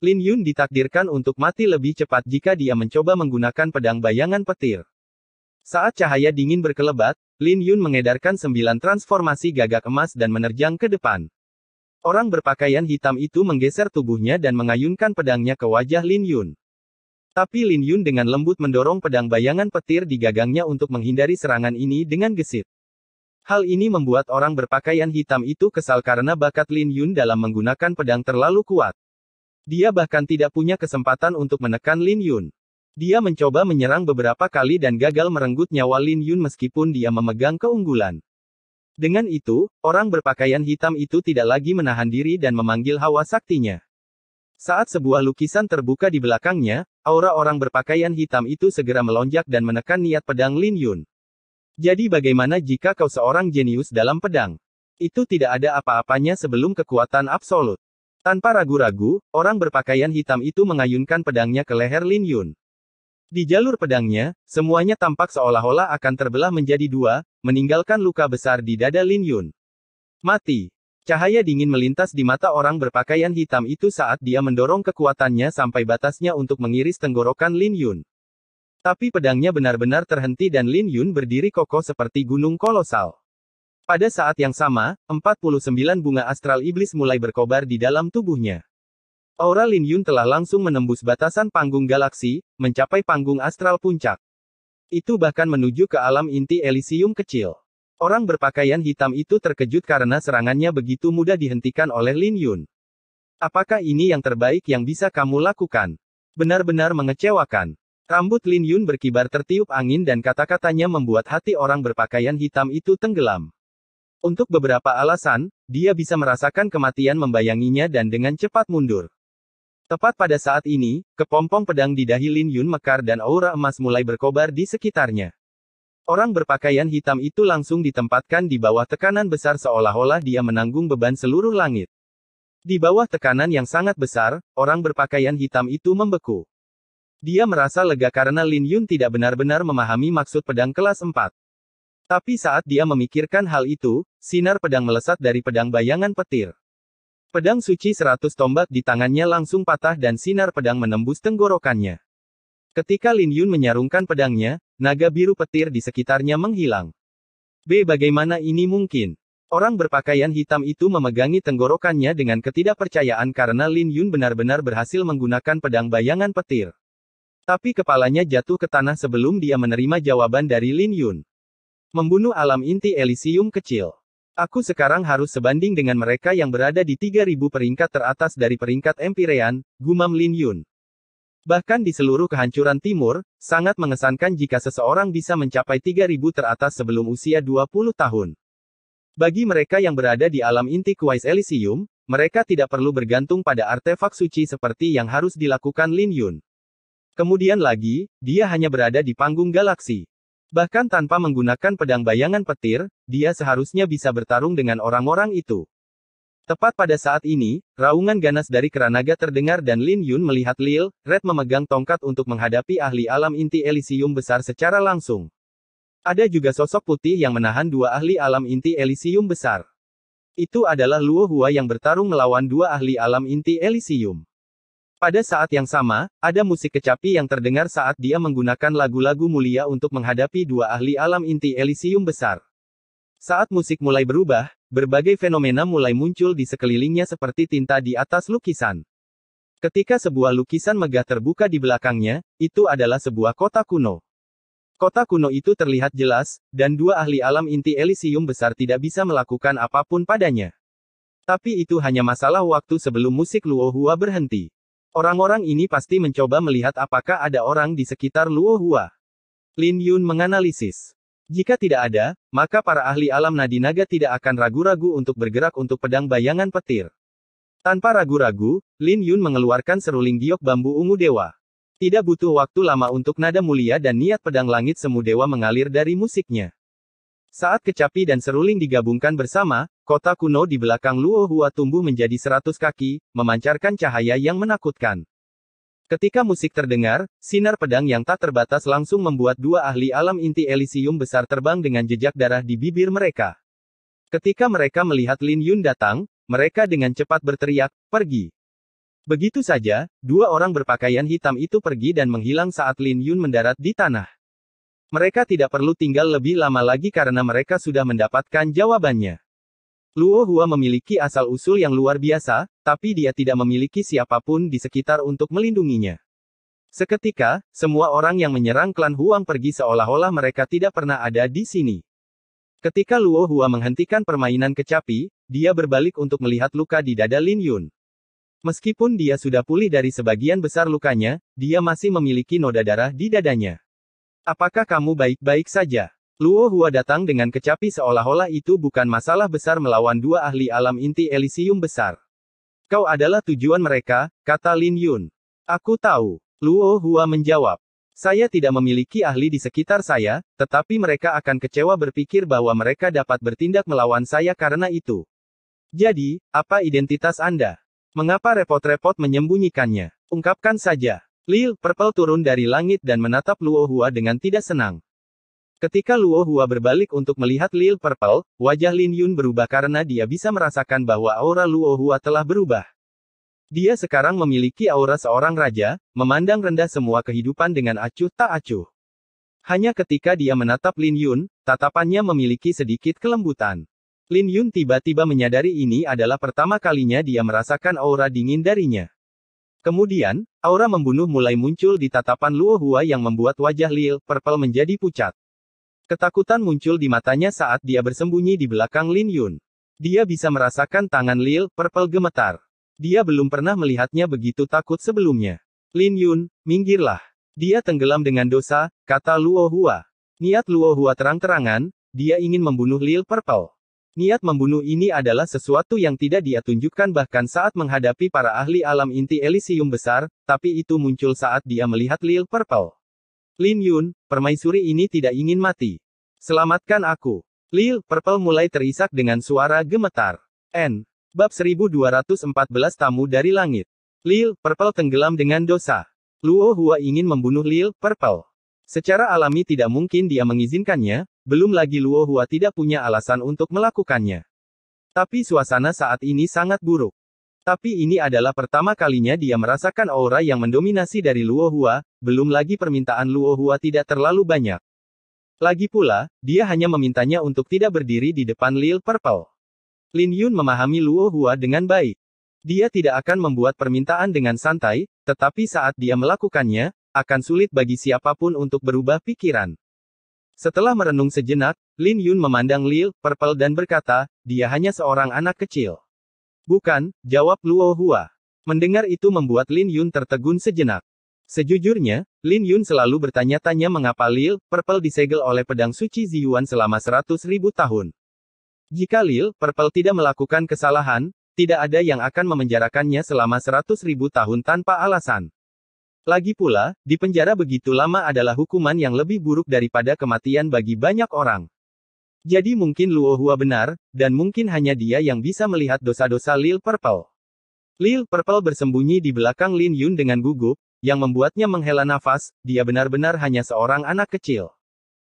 Lin Yun ditakdirkan untuk mati lebih cepat jika dia mencoba menggunakan pedang bayangan petir. Saat cahaya dingin berkelebat, Lin Yun mengedarkan 9 transformasi gagak emas dan menerjang ke depan. Orang berpakaian hitam itu menggeser tubuhnya dan mengayunkan pedangnya ke wajah Lin Yun. Tapi Lin Yun dengan lembut mendorong pedang bayangan petir di gagangnya untuk menghindari serangan ini dengan gesit. Hal ini membuat orang berpakaian hitam itu kesal karena bakat Lin Yun dalam menggunakan pedang terlalu kuat. Dia bahkan tidak punya kesempatan untuk menekan Lin Yun. Dia mencoba menyerang beberapa kali dan gagal merenggut nyawa Lin Yun meskipun dia memegang keunggulan. Dengan itu, orang berpakaian hitam itu tidak lagi menahan diri dan memanggil hawa saktinya. Saat sebuah lukisan terbuka di belakangnya, aura orang berpakaian hitam itu segera melonjak dan menekan niat pedang Lin Yun. Jadi bagaimana jika kau seorang jenius dalam pedang? Itu tidak ada apa-apanya sebelum kekuatan absolut. Tanpa ragu-ragu, orang berpakaian hitam itu mengayunkan pedangnya ke leher Lin Yun. Di jalur pedangnya, semuanya tampak seolah-olah akan terbelah menjadi dua, meninggalkan luka besar di dada Lin Yun. Mati. Cahaya dingin melintas di mata orang berpakaian hitam itu saat dia mendorong kekuatannya sampai batasnya untuk mengiris tenggorokan Lin Yun. Tapi pedangnya benar-benar terhenti dan Lin Yun berdiri kokoh seperti gunung kolosal. Pada saat yang sama, 49 bunga astral iblis mulai berkobar di dalam tubuhnya. Aura Lin Yun telah langsung menembus batasan panggung galaksi, mencapai panggung astral puncak. Itu bahkan menuju ke alam inti Elysium kecil. Orang berpakaian hitam itu terkejut karena serangannya begitu mudah dihentikan oleh Lin Yun. Apakah ini yang terbaik yang bisa kamu lakukan? Benar-benar mengecewakan. Rambut Lin Yun berkibar tertiup angin dan kata-katanya membuat hati orang berpakaian hitam itu tenggelam. Untuk beberapa alasan, dia bisa merasakan kematian membayanginya dan dengan cepat mundur. Tepat pada saat ini, kepompong pedang di dahi Lin Yun mekar dan aura emas mulai berkobar di sekitarnya. Orang berpakaian hitam itu langsung ditempatkan di bawah tekanan besar seolah-olah dia menanggung beban seluruh langit. Di bawah tekanan yang sangat besar, orang berpakaian hitam itu membeku. Dia merasa lega karena Lin Yun tidak benar-benar memahami maksud pedang kelas 4. Tapi saat dia memikirkan hal itu, sinar pedang melesat dari pedang bayangan petir. Pedang suci 100 tombak di tangannya langsung patah dan sinar pedang menembus tenggorokannya. Ketika Lin Yun menyarungkan pedangnya, naga biru petir di sekitarnya menghilang. Bagaimana ini mungkin? Orang berpakaian hitam itu memegangi tenggorokannya dengan ketidakpercayaan karena Lin Yun benar-benar berhasil menggunakan pedang bayangan petir. Tapi kepalanya jatuh ke tanah sebelum dia menerima jawaban dari Lin Yun. Membunuh alam inti Elysium kecil. Aku sekarang harus sebanding dengan mereka yang berada di 3.000 peringkat teratas dari peringkat Empyrean, gumam Lin Yun. Bahkan di seluruh kehancuran timur, sangat mengesankan jika seseorang bisa mencapai 3.000 teratas sebelum usia 20 tahun. Bagi mereka yang berada di alam inti Kuwais Elysium, mereka tidak perlu bergantung pada artefak suci seperti yang harus dilakukan Lin Yun. Kemudian lagi, dia hanya berada di panggung galaksi. Bahkan tanpa menggunakan pedang bayangan petir, dia seharusnya bisa bertarung dengan orang-orang itu. Tepat pada saat ini, raungan ganas dari Keranaga terdengar dan Lin Yun melihat Lil Red memegang tongkat untuk menghadapi ahli alam inti Elysium besar secara langsung. Ada juga sosok putih yang menahan dua ahli alam inti Elysium besar. Itu adalah Luo Hua yang bertarung melawan dua ahli alam inti Elysium. Pada saat yang sama, ada musik kecapi yang terdengar saat dia menggunakan lagu-lagu mulia untuk menghadapi dua ahli alam inti Elysium besar. Saat musik mulai berubah, berbagai fenomena mulai muncul di sekelilingnya seperti tinta di atas lukisan. Ketika sebuah lukisan megah terbuka di belakangnya, itu adalah sebuah kota kuno. Kota kuno itu terlihat jelas, dan dua ahli alam inti Elysium besar tidak bisa melakukan apapun padanya. Tapi itu hanya masalah waktu sebelum musik Luo Hua berhenti. Orang-orang ini pasti mencoba melihat apakah ada orang di sekitar Luo Hua. Lin Yun menganalisis. Jika tidak ada, maka para ahli alam nadi naga tidak akan ragu-ragu untuk bergerak untuk pedang bayangan petir. Tanpa ragu-ragu, Lin Yun mengeluarkan seruling giok bambu ungu dewa. Tidak butuh waktu lama untuk nada mulia dan niat pedang langit semu dewa mengalir dari musiknya. Saat kecapi dan seruling digabungkan bersama, kota kuno di belakang Luo Hua tumbuh menjadi 100 kaki, memancarkan cahaya yang menakutkan. Ketika musik terdengar, sinar pedang yang tak terbatas langsung membuat dua ahli alam inti Elysium besar terbang dengan jejak darah di bibir mereka. Ketika mereka melihat Lin Yun datang, mereka dengan cepat berteriak, "Pergi!" Begitu saja, dua orang berpakaian hitam itu pergi dan menghilang saat Lin Yun mendarat di tanah. Mereka tidak perlu tinggal lebih lama lagi karena mereka sudah mendapatkan jawabannya. Luo Hua memiliki asal-usul yang luar biasa, tapi dia tidak memiliki siapapun di sekitar untuk melindunginya. Seketika, semua orang yang menyerang klan Huang pergi seolah-olah mereka tidak pernah ada di sini. Ketika Luo Hua menghentikan permainan kecapi, dia berbalik untuk melihat luka di dada Lin Yun. Meskipun dia sudah pulih dari sebagian besar lukanya, dia masih memiliki noda darah di dadanya. "Apakah kamu baik-baik saja?" Luo Hua datang dengan kecapi seolah-olah itu bukan masalah besar melawan dua ahli alam inti Elysium besar. "Kau adalah tujuan mereka," kata Lin Yun. "Aku tahu." Luo Hua menjawab. "Saya tidak memiliki ahli di sekitar saya, tetapi mereka akan kecewa berpikir bahwa mereka dapat bertindak melawan saya karena itu. Jadi, apa identitas Anda? Mengapa repot-repot menyembunyikannya? Ungkapkan saja." Lil Purple turun dari langit dan menatap Luo Hua dengan tidak senang. Ketika Luo Hua berbalik untuk melihat Lil Purple, wajah Lin Yun berubah karena dia bisa merasakan bahwa aura Luo Hua telah berubah. Dia sekarang memiliki aura seorang raja, memandang rendah semua kehidupan dengan acuh tak acuh. Hanya ketika dia menatap Lin Yun, tatapannya memiliki sedikit kelembutan. Lin Yun tiba-tiba menyadari ini adalah pertama kalinya dia merasakan aura dingin darinya. Kemudian, aura membunuh mulai muncul di tatapan Luo Hua yang membuat wajah Lil Purple menjadi pucat. Ketakutan muncul di matanya saat dia bersembunyi di belakang Lin Yun. Dia bisa merasakan tangan Lil Purple gemetar. Dia belum pernah melihatnya begitu takut sebelumnya. "Lin Yun, minggirlah. Dia tenggelam dengan dosa," kata Luo Hua. Niat Luo Hua terang-terangan, dia ingin membunuh Lil Purple. Niat membunuh ini adalah sesuatu yang tidak dia tunjukkan bahkan saat menghadapi para ahli alam inti Elysium besar, tapi itu muncul saat dia melihat Lil Purple. "Lin Yun, permaisuri ini tidak ingin mati. Selamatkan aku." Lil Purple mulai terisak dengan suara gemetar. Bab 1214 Tamu dari Langit. Lil Purple tenggelam dengan dosa. Luo Hua ingin membunuh Lil Purple. Secara alami tidak mungkin dia mengizinkannya, belum lagi Luo Hua tidak punya alasan untuk melakukannya. Tapi suasana saat ini sangat buruk. Tapi ini adalah pertama kalinya dia merasakan aura yang mendominasi dari Luo Hua, belum lagi permintaan Luo Hua tidak terlalu banyak. Lagi pula, dia hanya memintanya untuk tidak berdiri di depan Lil Purple. Lin Yun memahami Luo Hua dengan baik. Dia tidak akan membuat permintaan dengan santai, tetapi saat dia melakukannya, akan sulit bagi siapapun untuk berubah pikiran. Setelah merenung sejenak, Lin Yun memandang Lil Purple dan berkata, "Dia hanya seorang anak kecil." "Bukan," jawab Luo Hua. Mendengar itu membuat Lin Yun tertegun sejenak. Sejujurnya, Lin Yun selalu bertanya-tanya mengapa Lil Purple disegel oleh pedang suci Ziyuan selama 100.000 tahun. Jika Lil Purple tidak melakukan kesalahan, tidak ada yang akan memenjarakannya selama 100.000 tahun tanpa alasan. Lagi pula, di penjara begitu lama adalah hukuman yang lebih buruk daripada kematian bagi banyak orang. Jadi mungkin Luo Hua benar, dan mungkin hanya dia yang bisa melihat dosa-dosa Lil Purple. Lil Purple bersembunyi di belakang Lin Yun dengan gugup, yang membuatnya menghela nafas, dia benar-benar hanya seorang anak kecil.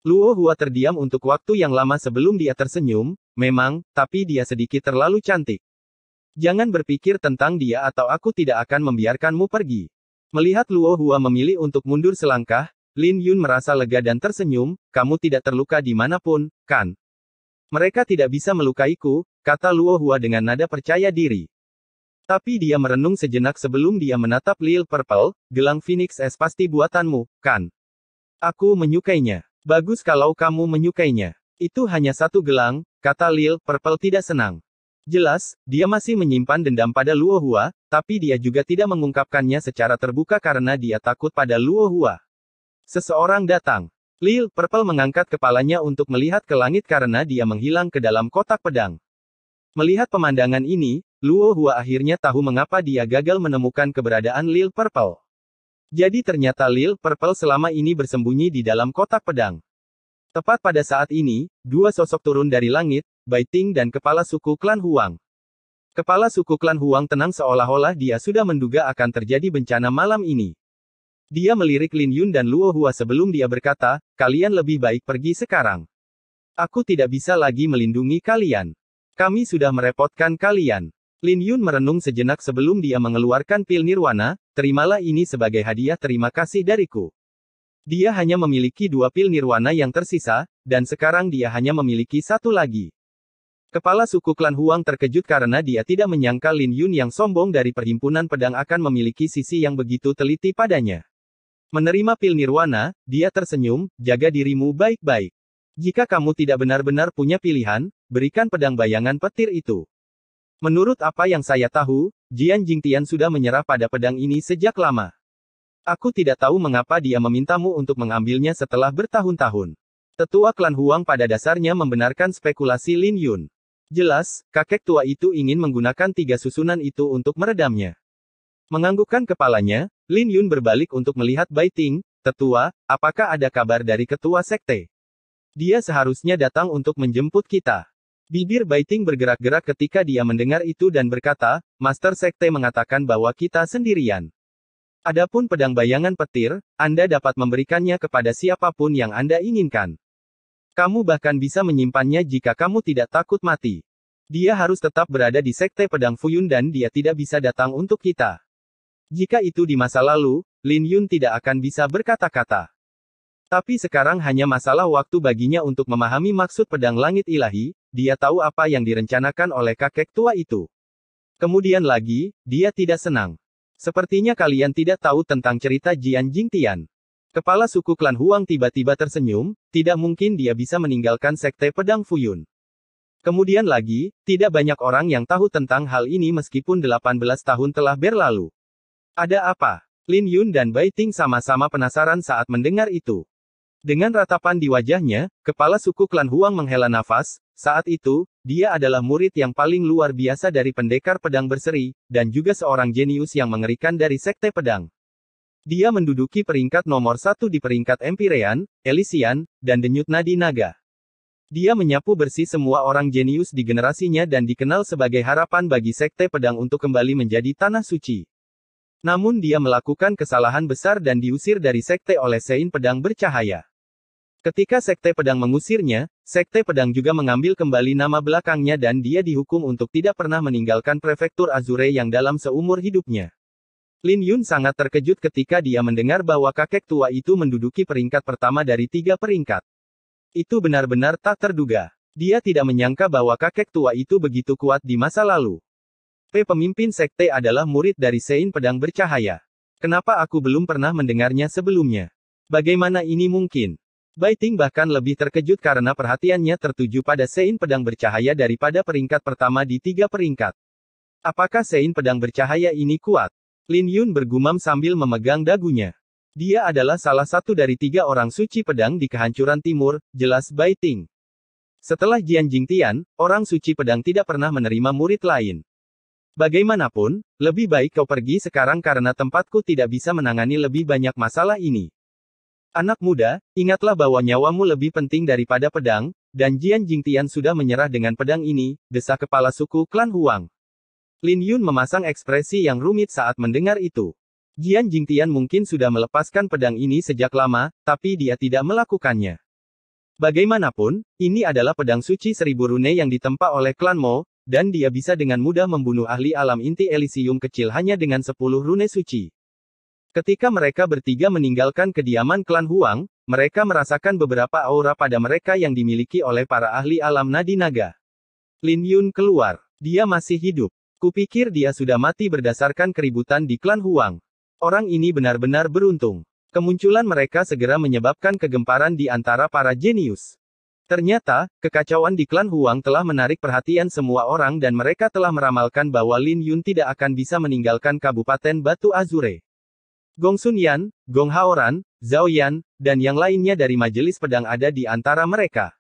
Luo Hua terdiam untuk waktu yang lama sebelum dia tersenyum, memang, tapi dia sedikit terlalu cantik. Jangan berpikir tentang dia atau aku tidak akan membiarkanmu pergi. Melihat Luo Hua memilih untuk mundur selangkah, Lin Yun merasa lega dan tersenyum, "Kamu tidak terluka dimanapun, kan? Mereka tidak bisa melukaiku," kata Luo Hua dengan nada percaya diri. Tapi dia merenung sejenak sebelum dia menatap Lil Purple, "Gelang Phoenix S pasti buatanmu, kan? Aku menyukainya." "Bagus kalau kamu menyukainya. Itu hanya satu gelang," kata Lil Purple tidak senang. Jelas, dia masih menyimpan dendam pada Luo Hua, tapi dia juga tidak mengungkapkannya secara terbuka karena dia takut pada Luo Hua. Seseorang datang. Lil Purple mengangkat kepalanya untuk melihat ke langit karena dia menghilang ke dalam kotak pedang. Melihat pemandangan ini, Luo Hua akhirnya tahu mengapa dia gagal menemukan keberadaan Lil Purple. Jadi ternyata Lil Purple selama ini bersembunyi di dalam kotak pedang. Tepat pada saat ini, dua sosok turun dari langit, Bai Ting dan kepala suku klan Huang. Kepala suku klan Huang tenang seolah-olah dia sudah menduga akan terjadi bencana malam ini. Dia melirik Lin Yun dan Luo Hua sebelum dia berkata, kalian lebih baik pergi sekarang. Aku tidak bisa lagi melindungi kalian. Kami sudah merepotkan kalian. Lin Yun merenung sejenak sebelum dia mengeluarkan pil nirwana, terimalah ini sebagai hadiah terima kasih dariku. Dia hanya memiliki 2 pil nirwana yang tersisa, dan sekarang dia hanya memiliki 1 lagi. Kepala suku klan Huang terkejut karena dia tidak menyangka Lin Yun yang sombong dari perhimpunan pedang akan memiliki sisi yang begitu teliti padanya. Menerima pil nirwana, dia tersenyum, jaga dirimu baik-baik. Jika kamu tidak benar-benar punya pilihan, berikan pedang bayangan petir itu. Menurut apa yang saya tahu, Jian Jingtian sudah menyerah pada pedang ini sejak lama. Aku tidak tahu mengapa dia memintamu untuk mengambilnya setelah bertahun-tahun. Tetua klan Huang pada dasarnya membenarkan spekulasi Lin Yun. Jelas, kakek tua itu ingin menggunakan 3 susunan itu untuk meredamnya. Menganggukkan kepalanya, Lin Yun berbalik untuk melihat Bai Ting, tetua, apakah ada kabar dari ketua sekte? Dia seharusnya datang untuk menjemput kita. Bibir Bai Ting bergerak-gerak ketika dia mendengar itu dan berkata, Master Sekte mengatakan bahwa kita sendirian. Adapun pedang bayangan petir, Anda dapat memberikannya kepada siapapun yang Anda inginkan. Kamu bahkan bisa menyimpannya jika kamu tidak takut mati. Dia harus tetap berada di Sekte Pedang Fuyun dan dia tidak bisa datang untuk kita. Jika itu di masa lalu, Lin Yun tidak akan bisa berkata-kata. Tapi sekarang hanya masalah waktu baginya untuk memahami maksud pedang langit ilahi, dia tahu apa yang direncanakan oleh kakek tua itu. Kemudian lagi, dia tidak senang. Sepertinya kalian tidak tahu tentang cerita Jian Jingtian. Kepala suku klan Huang tiba-tiba tersenyum, tidak mungkin dia bisa meninggalkan Sekte Pedang Fuyun. Kemudian lagi, tidak banyak orang yang tahu tentang hal ini meskipun 18 tahun telah berlalu. Ada apa? Lin Yun dan Bai Ting sama-sama penasaran saat mendengar itu. Dengan ratapan di wajahnya, kepala suku klan Huang menghela nafas, saat itu, dia adalah murid yang paling luar biasa dari pendekar pedang berseri, dan juga seorang jenius yang mengerikan dari Sekte Pedang. Dia menduduki peringkat nomor 1 di peringkat Empyrean, Elysian, dan Denyut Nadi Naga. Dia menyapu bersih semua orang jenius di generasinya dan dikenal sebagai harapan bagi Sekte Pedang untuk kembali menjadi tanah suci. Namun dia melakukan kesalahan besar dan diusir dari sekte oleh Sein Pedang Bercahaya. Ketika Sekte Pedang mengusirnya, Sekte Pedang juga mengambil kembali nama belakangnya dan dia dihukum untuk tidak pernah meninggalkan prefektur Azure yang dalam seumur hidupnya. Lin Yun sangat terkejut ketika dia mendengar bahwa kakek tua itu menduduki peringkat pertama dari 3 peringkat. Itu benar-benar tak terduga. Dia tidak menyangka bahwa kakek tua itu begitu kuat di masa lalu. Pemimpin sekte adalah murid dari Sein Pedang Bercahaya. Kenapa aku belum pernah mendengarnya sebelumnya? Bagaimana ini mungkin? Bai Ting bahkan lebih terkejut karena perhatiannya tertuju pada Sein Pedang Bercahaya daripada peringkat pertama di 3 peringkat. Apakah Sein Pedang Bercahaya ini kuat? Lin Yun bergumam sambil memegang dagunya. Dia adalah salah satu dari 3 orang suci pedang di kehancuran timur, jelas Bai Ting. Setelah Jian Jingtian, orang suci pedang tidak pernah menerima murid lain. Bagaimanapun, lebih baik kau pergi sekarang karena tempatku tidak bisa menangani lebih banyak masalah ini. Anak muda, ingatlah bahwa nyawamu lebih penting daripada pedang, dan Jian Jingtian sudah menyerah dengan pedang ini, desak kepala suku klan Huang. Lin Yun memasang ekspresi yang rumit saat mendengar itu. Jian Jingtian mungkin sudah melepaskan pedang ini sejak lama, tapi dia tidak melakukannya. Bagaimanapun, ini adalah pedang suci 1000 rune yang ditempa oleh klan Mo, dan dia bisa dengan mudah membunuh ahli alam inti Elysium kecil hanya dengan 10 rune suci. Ketika mereka bertiga meninggalkan kediaman klan Huang, mereka merasakan beberapa aura pada mereka yang dimiliki oleh para ahli alam nadi naga. Lin Yun keluar. Dia masih hidup. Kupikir dia sudah mati berdasarkan keributan di klan Huang. Orang ini benar-benar beruntung. Kemunculan mereka segera menyebabkan kegemparan di antara para jenius. Ternyata, kekacauan di klan Huang telah menarik perhatian semua orang dan mereka telah meramalkan bahwa Lin Yun tidak akan bisa meninggalkan Kabupaten Batu Azure. Gong Sun Yan, Gong Haoran, Zhao Yan, dan yang lainnya dari Majelis Pedang ada di antara mereka.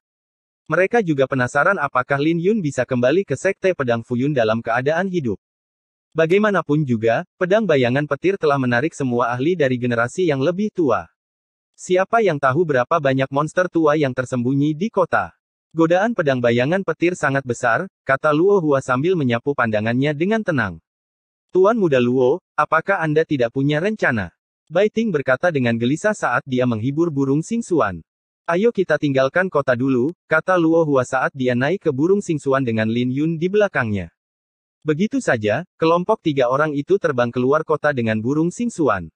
Mereka juga penasaran apakah Lin Yun bisa kembali ke Sekte Pedang Fuyun dalam keadaan hidup. Bagaimanapun juga, pedang bayangan petir telah menarik semua ahli dari generasi yang lebih tua. Siapa yang tahu berapa banyak monster tua yang tersembunyi di kota? Godaan pedang bayangan petir sangat besar, kata Luo Hua sambil menyapu pandangannya dengan tenang. Tuan Muda Luo, apakah Anda tidak punya rencana? Bai Ting berkata dengan gelisah saat dia menghibur burung Xingxuan. Ayo kita tinggalkan kota dulu, kata Luo Hua saat dia naik ke burung Xingxuan dengan Lin Yun di belakangnya. Begitu saja, kelompok 3 orang itu terbang keluar kota dengan burung Xingxuan.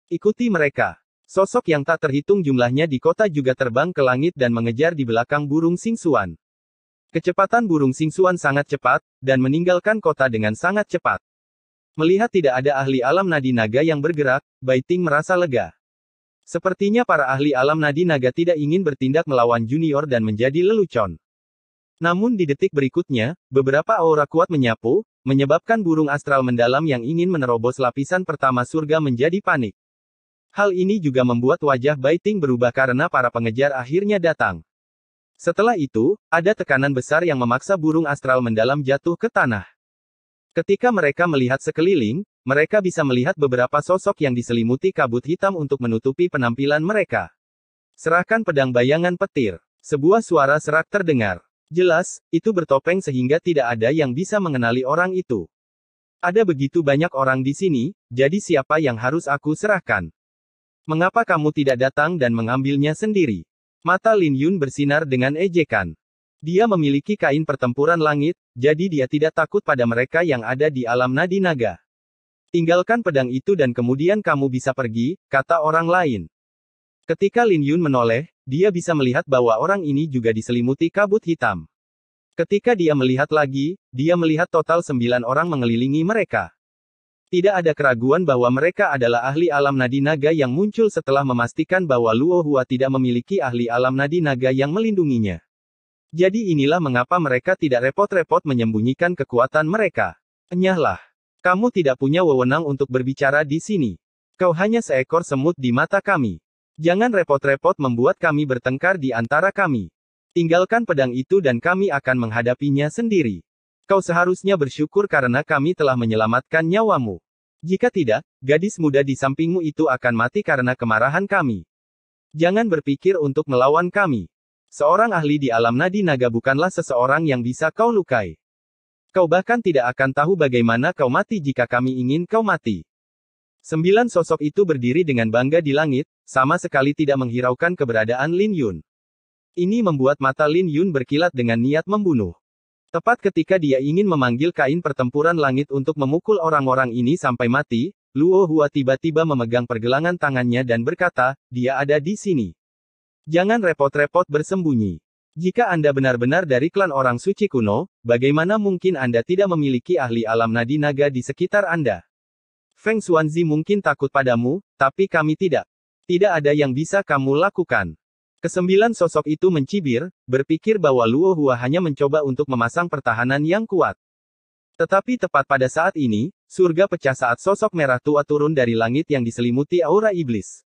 Ikuti mereka. Sosok yang tak terhitung jumlahnya di kota juga terbang ke langit dan mengejar di belakang burung Xingxuan. Kecepatan burung Xingxuan sangat cepat, dan meninggalkan kota dengan sangat cepat. Melihat tidak ada ahli alam nadi naga yang bergerak, Bai Ting merasa lega. Sepertinya para ahli alam nadi naga tidak ingin bertindak melawan junior dan menjadi lelucon. Namun di detik berikutnya, beberapa aura kuat menyapu, menyebabkan burung astral mendalam yang ingin menerobos lapisan pertama surga menjadi panik. Hal ini juga membuat wajah Bai Ting berubah karena para pengejar akhirnya datang. Setelah itu, ada tekanan besar yang memaksa burung astral mendalam jatuh ke tanah. Ketika mereka melihat sekeliling, mereka bisa melihat beberapa sosok yang diselimuti kabut hitam untuk menutupi penampilan mereka. Serahkan pedang bayangan petir. Sebuah suara serak terdengar. Jelas, itu bertopeng sehingga tidak ada yang bisa mengenali orang itu. Ada begitu banyak orang di sini, jadi siapa yang harus aku serahkan? Mengapa kamu tidak datang dan mengambilnya sendiri? Mata Lin Yun bersinar dengan ejekan. Dia memiliki kain pertempuran langit, jadi dia tidak takut pada mereka yang ada di alam nadi naga. Tinggalkan pedang itu dan kemudian kamu bisa pergi, kata orang lain. Ketika Lin Yun menoleh, dia bisa melihat bahwa orang ini juga diselimuti kabut hitam. Ketika dia melihat lagi, dia melihat total 9 orang mengelilingi mereka. Tidak ada keraguan bahwa mereka adalah ahli alam nadi naga yang muncul setelah memastikan bahwa Luo Hua tidak memiliki ahli alam nadi naga yang melindunginya. Jadi inilah mengapa mereka tidak repot-repot menyembunyikan kekuatan mereka. Enyahlah. Kamu tidak punya wewenang untuk berbicara di sini. Kau hanya seekor semut di mata kami. Jangan repot-repot membuat kami bertengkar di antara kami. Tinggalkan pedang itu dan kami akan menghadapinya sendiri. Kau seharusnya bersyukur karena kami telah menyelamatkan nyawamu. Jika tidak, gadis muda di sampingmu itu akan mati karena kemarahan kami. Jangan berpikir untuk melawan kami. Seorang ahli di alam nadi naga bukanlah seseorang yang bisa kau lukai. Kau bahkan tidak akan tahu bagaimana kau mati jika kami ingin kau mati. 9 sosok itu berdiri dengan bangga di langit, sama sekali tidak menghiraukan keberadaan Lin Yun. Ini membuat mata Lin Yun berkilat dengan niat membunuh. Tepat ketika dia ingin memanggil kain pertempuran langit untuk memukul orang-orang ini sampai mati, Luo Hua tiba-tiba memegang pergelangan tangannya dan berkata, dia ada di sini. Jangan repot-repot bersembunyi. Jika Anda benar-benar dari klan orang suci kuno, bagaimana mungkin Anda tidak memiliki ahli alam nadi naga di sekitar Anda? Feng Xuanzi mungkin takut padamu, tapi kami tidak. Tidak ada yang bisa kamu lakukan. Kesembilan sosok itu mencibir, berpikir bahwa Luo Hua hanya mencoba untuk memasang pertahanan yang kuat. Tetapi tepat pada saat ini, surga pecah saat sosok merah tua turun dari langit yang diselimuti aura iblis.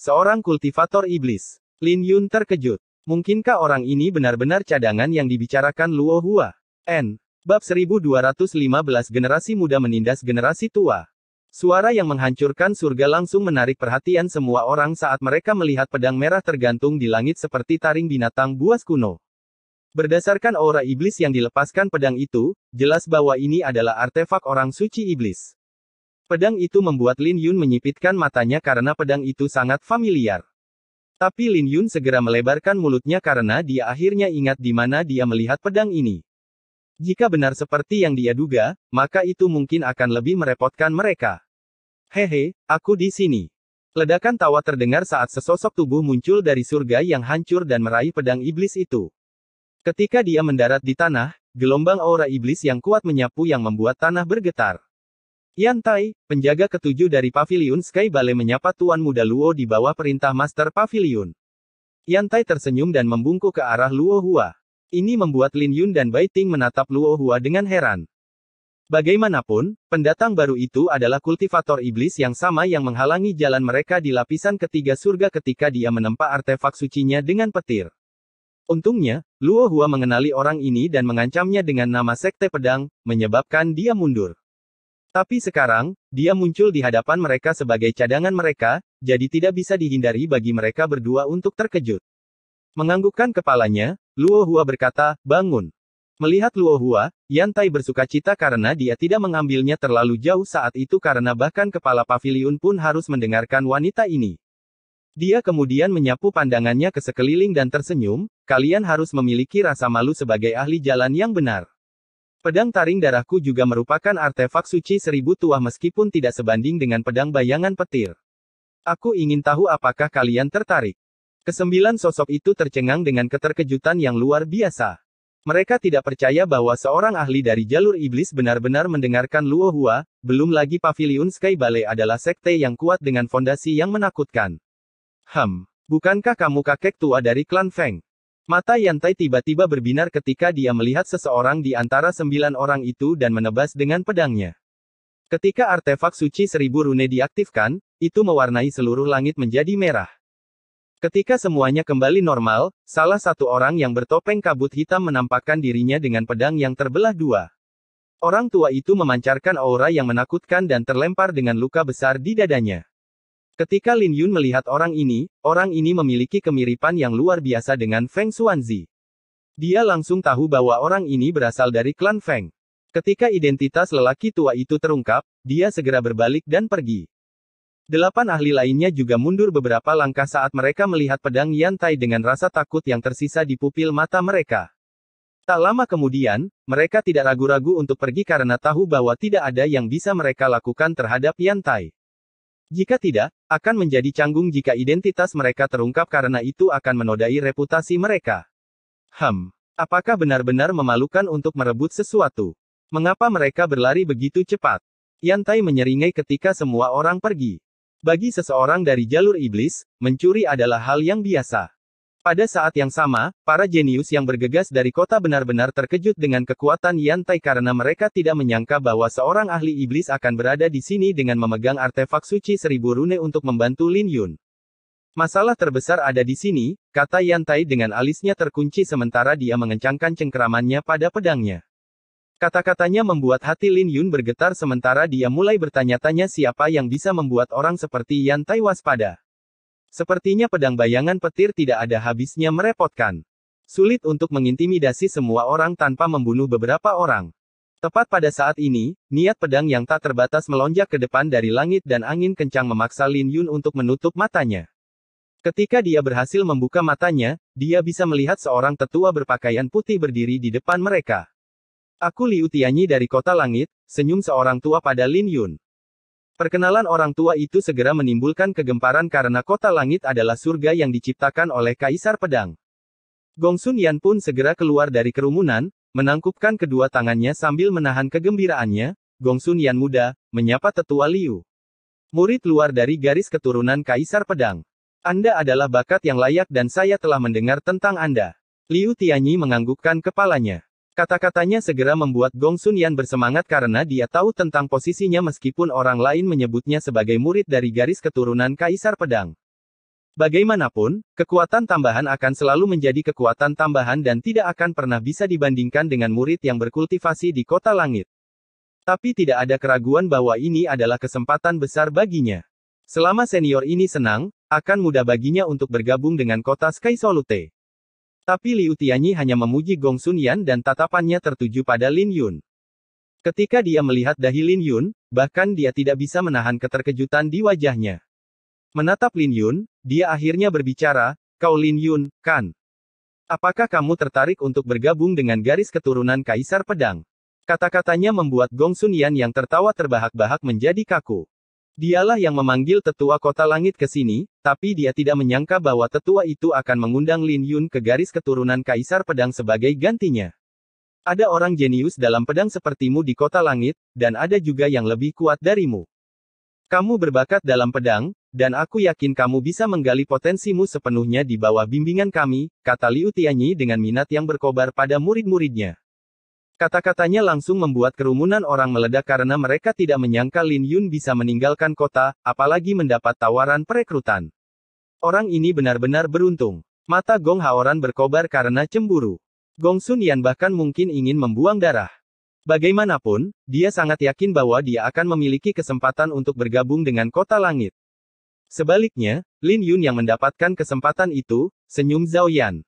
Seorang kultivator iblis. Lin Yun terkejut. Mungkinkah orang ini benar-benar cadangan yang dibicarakan Luo Hua? Bab 1215 Generasi muda menindas generasi tua. Suara yang menghancurkan surga langsung menarik perhatian semua orang saat mereka melihat pedang merah tergantung di langit seperti taring binatang buas kuno. Berdasarkan aura iblis yang dilepaskan pedang itu, jelas bahwa ini adalah artefak orang suci iblis. Pedang itu membuat Lin Yun menyipitkan matanya karena pedang itu sangat familiar. Tapi Lin Yun segera melebarkan mulutnya karena dia akhirnya ingat di mana dia melihat pedang ini. Jika benar seperti yang dia duga, maka itu mungkin akan lebih merepotkan mereka. Hehe, aku di sini. Ledakan tawa terdengar saat sesosok tubuh muncul dari surga yang hancur dan meraih pedang iblis itu. Ketika dia mendarat di tanah, gelombang aura iblis yang kuat menyapu yang membuat tanah bergetar. Yantai, penjaga ketujuh dari Paviliun Sky Ballet menyapa Tuan Muda Luo di bawah perintah Master Paviliun. Yantai tersenyum dan membungkuk ke arah Luo Hua. Ini membuat Lin Yun dan Bai Ting menatap Luo Hua dengan heran. Bagaimanapun, pendatang baru itu adalah kultivator iblis yang sama yang menghalangi jalan mereka di lapisan ketiga surga ketika dia menempa artefak sucinya dengan petir. Untungnya, Luo Hua mengenali orang ini dan mengancamnya dengan nama Sekte Pedang, menyebabkan dia mundur. Tapi sekarang, dia muncul di hadapan mereka sebagai cadangan mereka, jadi tidak bisa dihindari bagi mereka berdua untuk terkejut. Menganggukkan kepalanya, Luo Hua berkata, "Bangun." Melihat Luo Hua, Yantai bersukacita karena dia tidak mengambilnya terlalu jauh saat itu karena bahkan kepala paviliun pun harus mendengarkan wanita ini. Dia kemudian menyapu pandangannya ke sekeliling dan tersenyum, "Kalian harus memiliki rasa malu sebagai ahli jalan yang benar. Pedang taring darahku juga merupakan artefak suci 1000 tuah meskipun tidak sebanding dengan pedang bayangan petir. Aku ingin tahu apakah kalian tertarik." Kesembilan sosok itu tercengang dengan keterkejutan yang luar biasa. Mereka tidak percaya bahwa seorang ahli dari jalur iblis benar-benar mendengarkan Luo Hua, belum lagi Paviliun Sky Ballet adalah sekte yang kuat dengan fondasi yang menakutkan. Bukankah kamu kakek tua dari klan Feng? Mata Yantai tiba-tiba berbinar ketika dia melihat seseorang di antara 9 orang itu dan menebas dengan pedangnya. Ketika artefak suci 1000 rune diaktifkan, itu mewarnai seluruh langit menjadi merah. Ketika semuanya kembali normal, salah satu orang yang bertopeng kabut hitam menampakkan dirinya dengan pedang yang terbelah dua. Orang tua itu memancarkan aura yang menakutkan dan terlempar dengan luka besar di dadanya. Ketika Lin Yun melihat orang ini memiliki kemiripan yang luar biasa dengan Feng Xuanzi. Dia langsung tahu bahwa orang ini berasal dari klan Feng. Ketika identitas lelaki tua itu terungkap, dia segera berbalik dan pergi. 8 ahli lainnya juga mundur beberapa langkah saat mereka melihat pedang Yantai dengan rasa takut yang tersisa di pupil mata mereka. Tak lama kemudian, mereka tidak ragu-ragu untuk pergi karena tahu bahwa tidak ada yang bisa mereka lakukan terhadap Yantai. Jika tidak, akan menjadi canggung jika identitas mereka terungkap karena itu akan menodai reputasi mereka. Apakah benar-benar memalukan untuk merebut sesuatu? Mengapa mereka berlari begitu cepat? Yantai menyeringai ketika semua orang pergi. Bagi seseorang dari jalur iblis, mencuri adalah hal yang biasa. Pada saat yang sama, para jenius yang bergegas dari kota benar-benar terkejut dengan kekuatan Yantai karena mereka tidak menyangka bahwa seorang ahli iblis akan berada di sini dengan memegang artefak suci 1000 rune untuk membantu Lin Yun. Masalah terbesar ada di sini, kata Yantai dengan alisnya terkunci sementara dia mengencangkan cengkeramannya pada pedangnya. Kata-katanya membuat hati Lin Yun bergetar sementara dia mulai bertanya-tanya siapa yang bisa membuat orang seperti Yantai waspada. Sepertinya pedang bayangan petir tidak ada habisnya merepotkan. Sulit untuk mengintimidasi semua orang tanpa membunuh beberapa orang. Tepat pada saat ini, niat pedang yang tak terbatas melonjak ke depan dari langit dan angin kencang memaksa Lin Yun untuk menutup matanya. Ketika dia berhasil membuka matanya, dia bisa melihat seorang tetua berpakaian putih berdiri di depan mereka. "Aku Liu Tianyi dari Kota Langit," senyum seorang tua pada Lin Yun. Perkenalan orang tua itu segera menimbulkan kegemparan karena Kota Langit adalah surga yang diciptakan oleh Kaisar Pedang. Gong Sun Yan pun segera keluar dari kerumunan, menangkupkan kedua tangannya sambil menahan kegembiraannya. "Gong Sun Yan muda," menyapa tetua Liu. "Murid luar dari garis keturunan Kaisar Pedang. Anda adalah bakat yang layak dan saya telah mendengar tentang Anda." Liu Tianyi menganggukkan kepalanya. Kata-katanya segera membuat Gong Sun Yan bersemangat karena dia tahu tentang posisinya meskipun orang lain menyebutnya sebagai murid dari garis keturunan Kaisar Pedang. Bagaimanapun, kekuatan tambahan akan selalu menjadi kekuatan tambahan dan tidak akan pernah bisa dibandingkan dengan murid yang berkultivasi di Kota Langit. Tapi tidak ada keraguan bahwa ini adalah kesempatan besar baginya. Selama senior ini senang, akan mudah baginya untuk bergabung dengan Kota Sky Solute. Tapi Liu Tianyi hanya memuji Gong Sun Yan dan tatapannya tertuju pada Lin Yun. Ketika dia melihat dahi Lin Yun, bahkan dia tidak bisa menahan keterkejutan di wajahnya. Menatap Lin Yun, dia akhirnya berbicara, "Kau Lin Yun, kan? Apakah kamu tertarik untuk bergabung dengan garis keturunan Kaisar Pedang?" Kata-katanya membuat Gong Sun Yan yang tertawa terbahak-bahak menjadi kaku. Dialah yang memanggil tetua Kota Langit ke sini, tapi dia tidak menyangka bahwa tetua itu akan mengundang Lin Yun ke garis keturunan Kaisar Pedang sebagai gantinya. Ada orang jenius dalam pedang sepertimu di Kota Langit, dan ada juga yang lebih kuat darimu. Kamu berbakat dalam pedang, dan aku yakin kamu bisa menggali potensimu sepenuhnya di bawah bimbingan kami, kata Liu Tianyi dengan minat yang berkobar pada murid-muridnya. Kata-katanya langsung membuat kerumunan orang meledak karena mereka tidak menyangka Lin Yun bisa meninggalkan kota, apalagi mendapat tawaran perekrutan. Orang ini benar-benar beruntung. Mata Gong Haoran berkobar karena cemburu. Gong Sun Yan bahkan mungkin ingin membuang darah. Bagaimanapun, dia sangat yakin bahwa dia akan memiliki kesempatan untuk bergabung dengan Kota Langit. Sebaliknya, Lin Yun yang mendapatkan kesempatan itu, senyum Zhao Yan.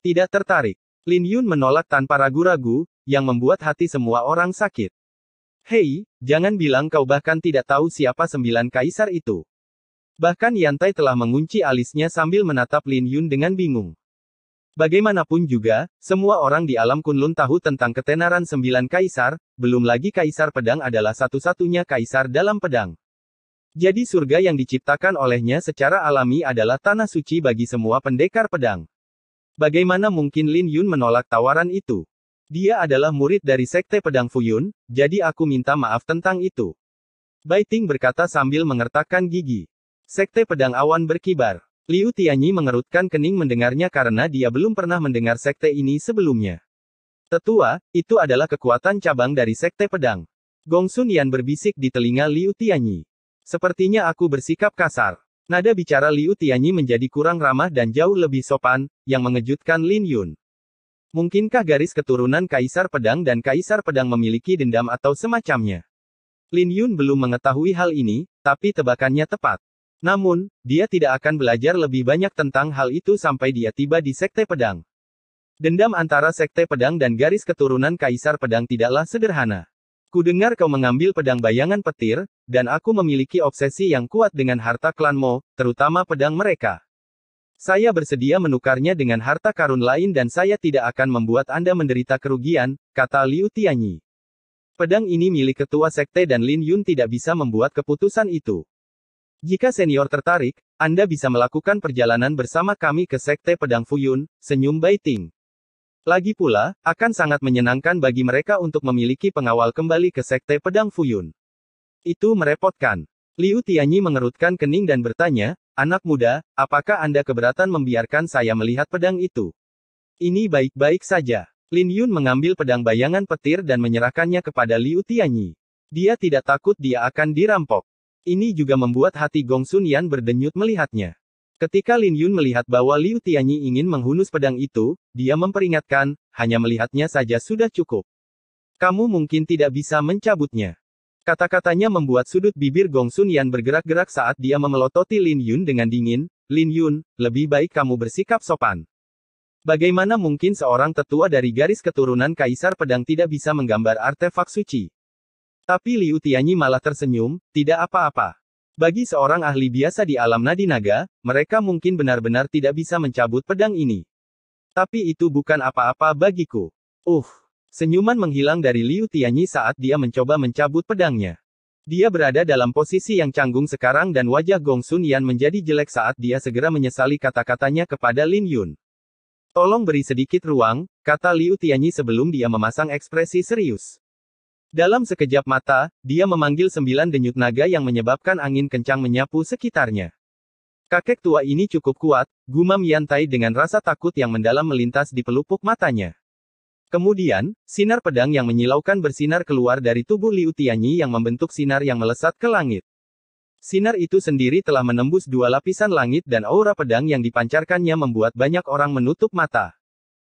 Tidak tertarik. Lin Yun menolak tanpa ragu-ragu, yang membuat hati semua orang sakit. Hei, jangan bilang kau bahkan tidak tahu siapa 9 kaisar itu. Bahkan Yantai telah mengunci alisnya sambil menatap Lin Yun dengan bingung. Bagaimanapun juga, semua orang di alam Kunlun tahu tentang ketenaran 9 kaisar, belum lagi kaisar pedang adalah satu-satunya kaisar dalam pedang. Jadi surga yang diciptakan olehnya secara alami adalah tanah suci bagi semua pendekar pedang. Bagaimana mungkin Lin Yun menolak tawaran itu? Dia adalah murid dari Sekte Pedang Fuyun, jadi aku minta maaf tentang itu. Bai Ting berkata sambil mengertakkan gigi. Sekte Pedang Awan berkibar. Liu Tianyi mengerutkan kening mendengarnya karena dia belum pernah mendengar sekte ini sebelumnya. Tetua, itu adalah kekuatan cabang dari Sekte Pedang. Gong Sun Yan berbisik di telinga Liu Tianyi. Sepertinya aku bersikap kasar. Nada bicara Liu Tianyi menjadi kurang ramah dan jauh lebih sopan, yang mengejutkan Lin Yun. Mungkinkah garis keturunan Kaisar Pedang dan Kaisar Pedang memiliki dendam atau semacamnya? Lin Yun belum mengetahui hal ini, tapi tebakannya tepat. Namun, dia tidak akan belajar lebih banyak tentang hal itu sampai dia tiba di Sekte Pedang. Dendam antara Sekte Pedang dan garis keturunan Kaisar Pedang tidaklah sederhana. Kudengar kau mengambil pedang bayangan petir, dan aku memiliki obsesi yang kuat dengan harta klan Mo, terutama pedang mereka. Saya bersedia menukarnya dengan harta karun lain dan saya tidak akan membuat Anda menderita kerugian, kata Liu Tianyi. Pedang ini milik ketua sekte dan Lin Yun tidak bisa membuat keputusan itu. Jika senior tertarik, Anda bisa melakukan perjalanan bersama kami ke Sekte Pedang Fuyun, senyum Bai Ting. Lagi pula, akan sangat menyenangkan bagi mereka untuk memiliki pengawal kembali ke Sekte Pedang Fuyun. Itu merepotkan. Liu Tianyi mengerutkan kening dan bertanya, anak muda, apakah Anda keberatan membiarkan saya melihat pedang itu? Ini baik-baik saja. Lin Yun mengambil pedang bayangan petir dan menyerahkannya kepada Liu Tianyi. Dia tidak takut dia akan dirampok. Ini juga membuat hati Gong Sun Yan berdenyut melihatnya. Ketika Lin Yun melihat bahwa Liu Tianyi ingin menghunus pedang itu, dia memperingatkan, hanya melihatnya saja sudah cukup. Kamu mungkin tidak bisa mencabutnya. Kata-katanya membuat sudut bibir Gong Sun Yan bergerak-gerak saat dia memelototi Lin Yun dengan dingin. Lin Yun, lebih baik kamu bersikap sopan. Bagaimana mungkin seorang tetua dari garis keturunan Kaisar Pedang tidak bisa menggambar artefak suci? Tapi Liu Tianyi malah tersenyum, tidak apa-apa. Bagi seorang ahli biasa di alam nadi naga, mereka mungkin benar-benar tidak bisa mencabut pedang ini. Tapi itu bukan apa-apa bagiku. Senyuman menghilang dari Liu Tianyi saat dia mencoba mencabut pedangnya. Dia berada dalam posisi yang canggung sekarang dan wajah Gong Sun Yan menjadi jelek saat dia segera menyesali kata-katanya kepada Lin Yun. Tolong beri sedikit ruang, kata Liu Tianyi sebelum dia memasang ekspresi serius. Dalam sekejap mata, dia memanggil 9 denyut naga yang menyebabkan angin kencang menyapu sekitarnya. Kakek tua ini cukup kuat, gumam Yantai dengan rasa takut yang mendalam melintas di pelupuk matanya. Kemudian, sinar pedang yang menyilaukan bersinar keluar dari tubuh Liu Tianyi yang membentuk sinar yang melesat ke langit. Sinar itu sendiri telah menembus 2 lapisan langit dan aura pedang yang dipancarkannya membuat banyak orang menutup mata.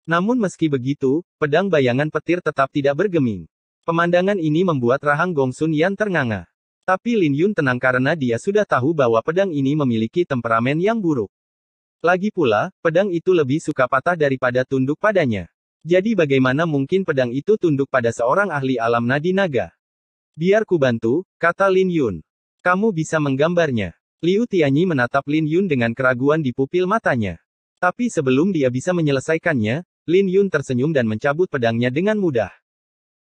Namun meski begitu, pedang bayangan petir tetap tidak bergeming. Pemandangan ini membuat rahang Gong Sun Yan ternganga. Tapi Lin Yun tenang karena dia sudah tahu bahwa pedang ini memiliki temperamen yang buruk. Lagi pula, pedang itu lebih suka patah daripada tunduk padanya. Jadi bagaimana mungkin pedang itu tunduk pada seorang ahli alam nadi naga? Biar ku bantu, kata Lin Yun. Kamu bisa menggambarnya. Liu Tianyi menatap Lin Yun dengan keraguan di pupil matanya. Tapi sebelum dia bisa menyelesaikannya, Lin Yun tersenyum dan mencabut pedangnya dengan mudah.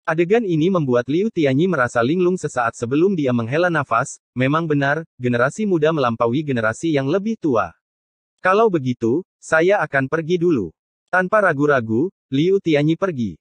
Adegan ini membuat Liu Tianyi merasa linglung sesaat sebelum dia menghela nafas. Memang benar, generasi muda melampaui generasi yang lebih tua. Kalau begitu, saya akan pergi dulu. Tanpa ragu-ragu, Liu Tianyi pergi.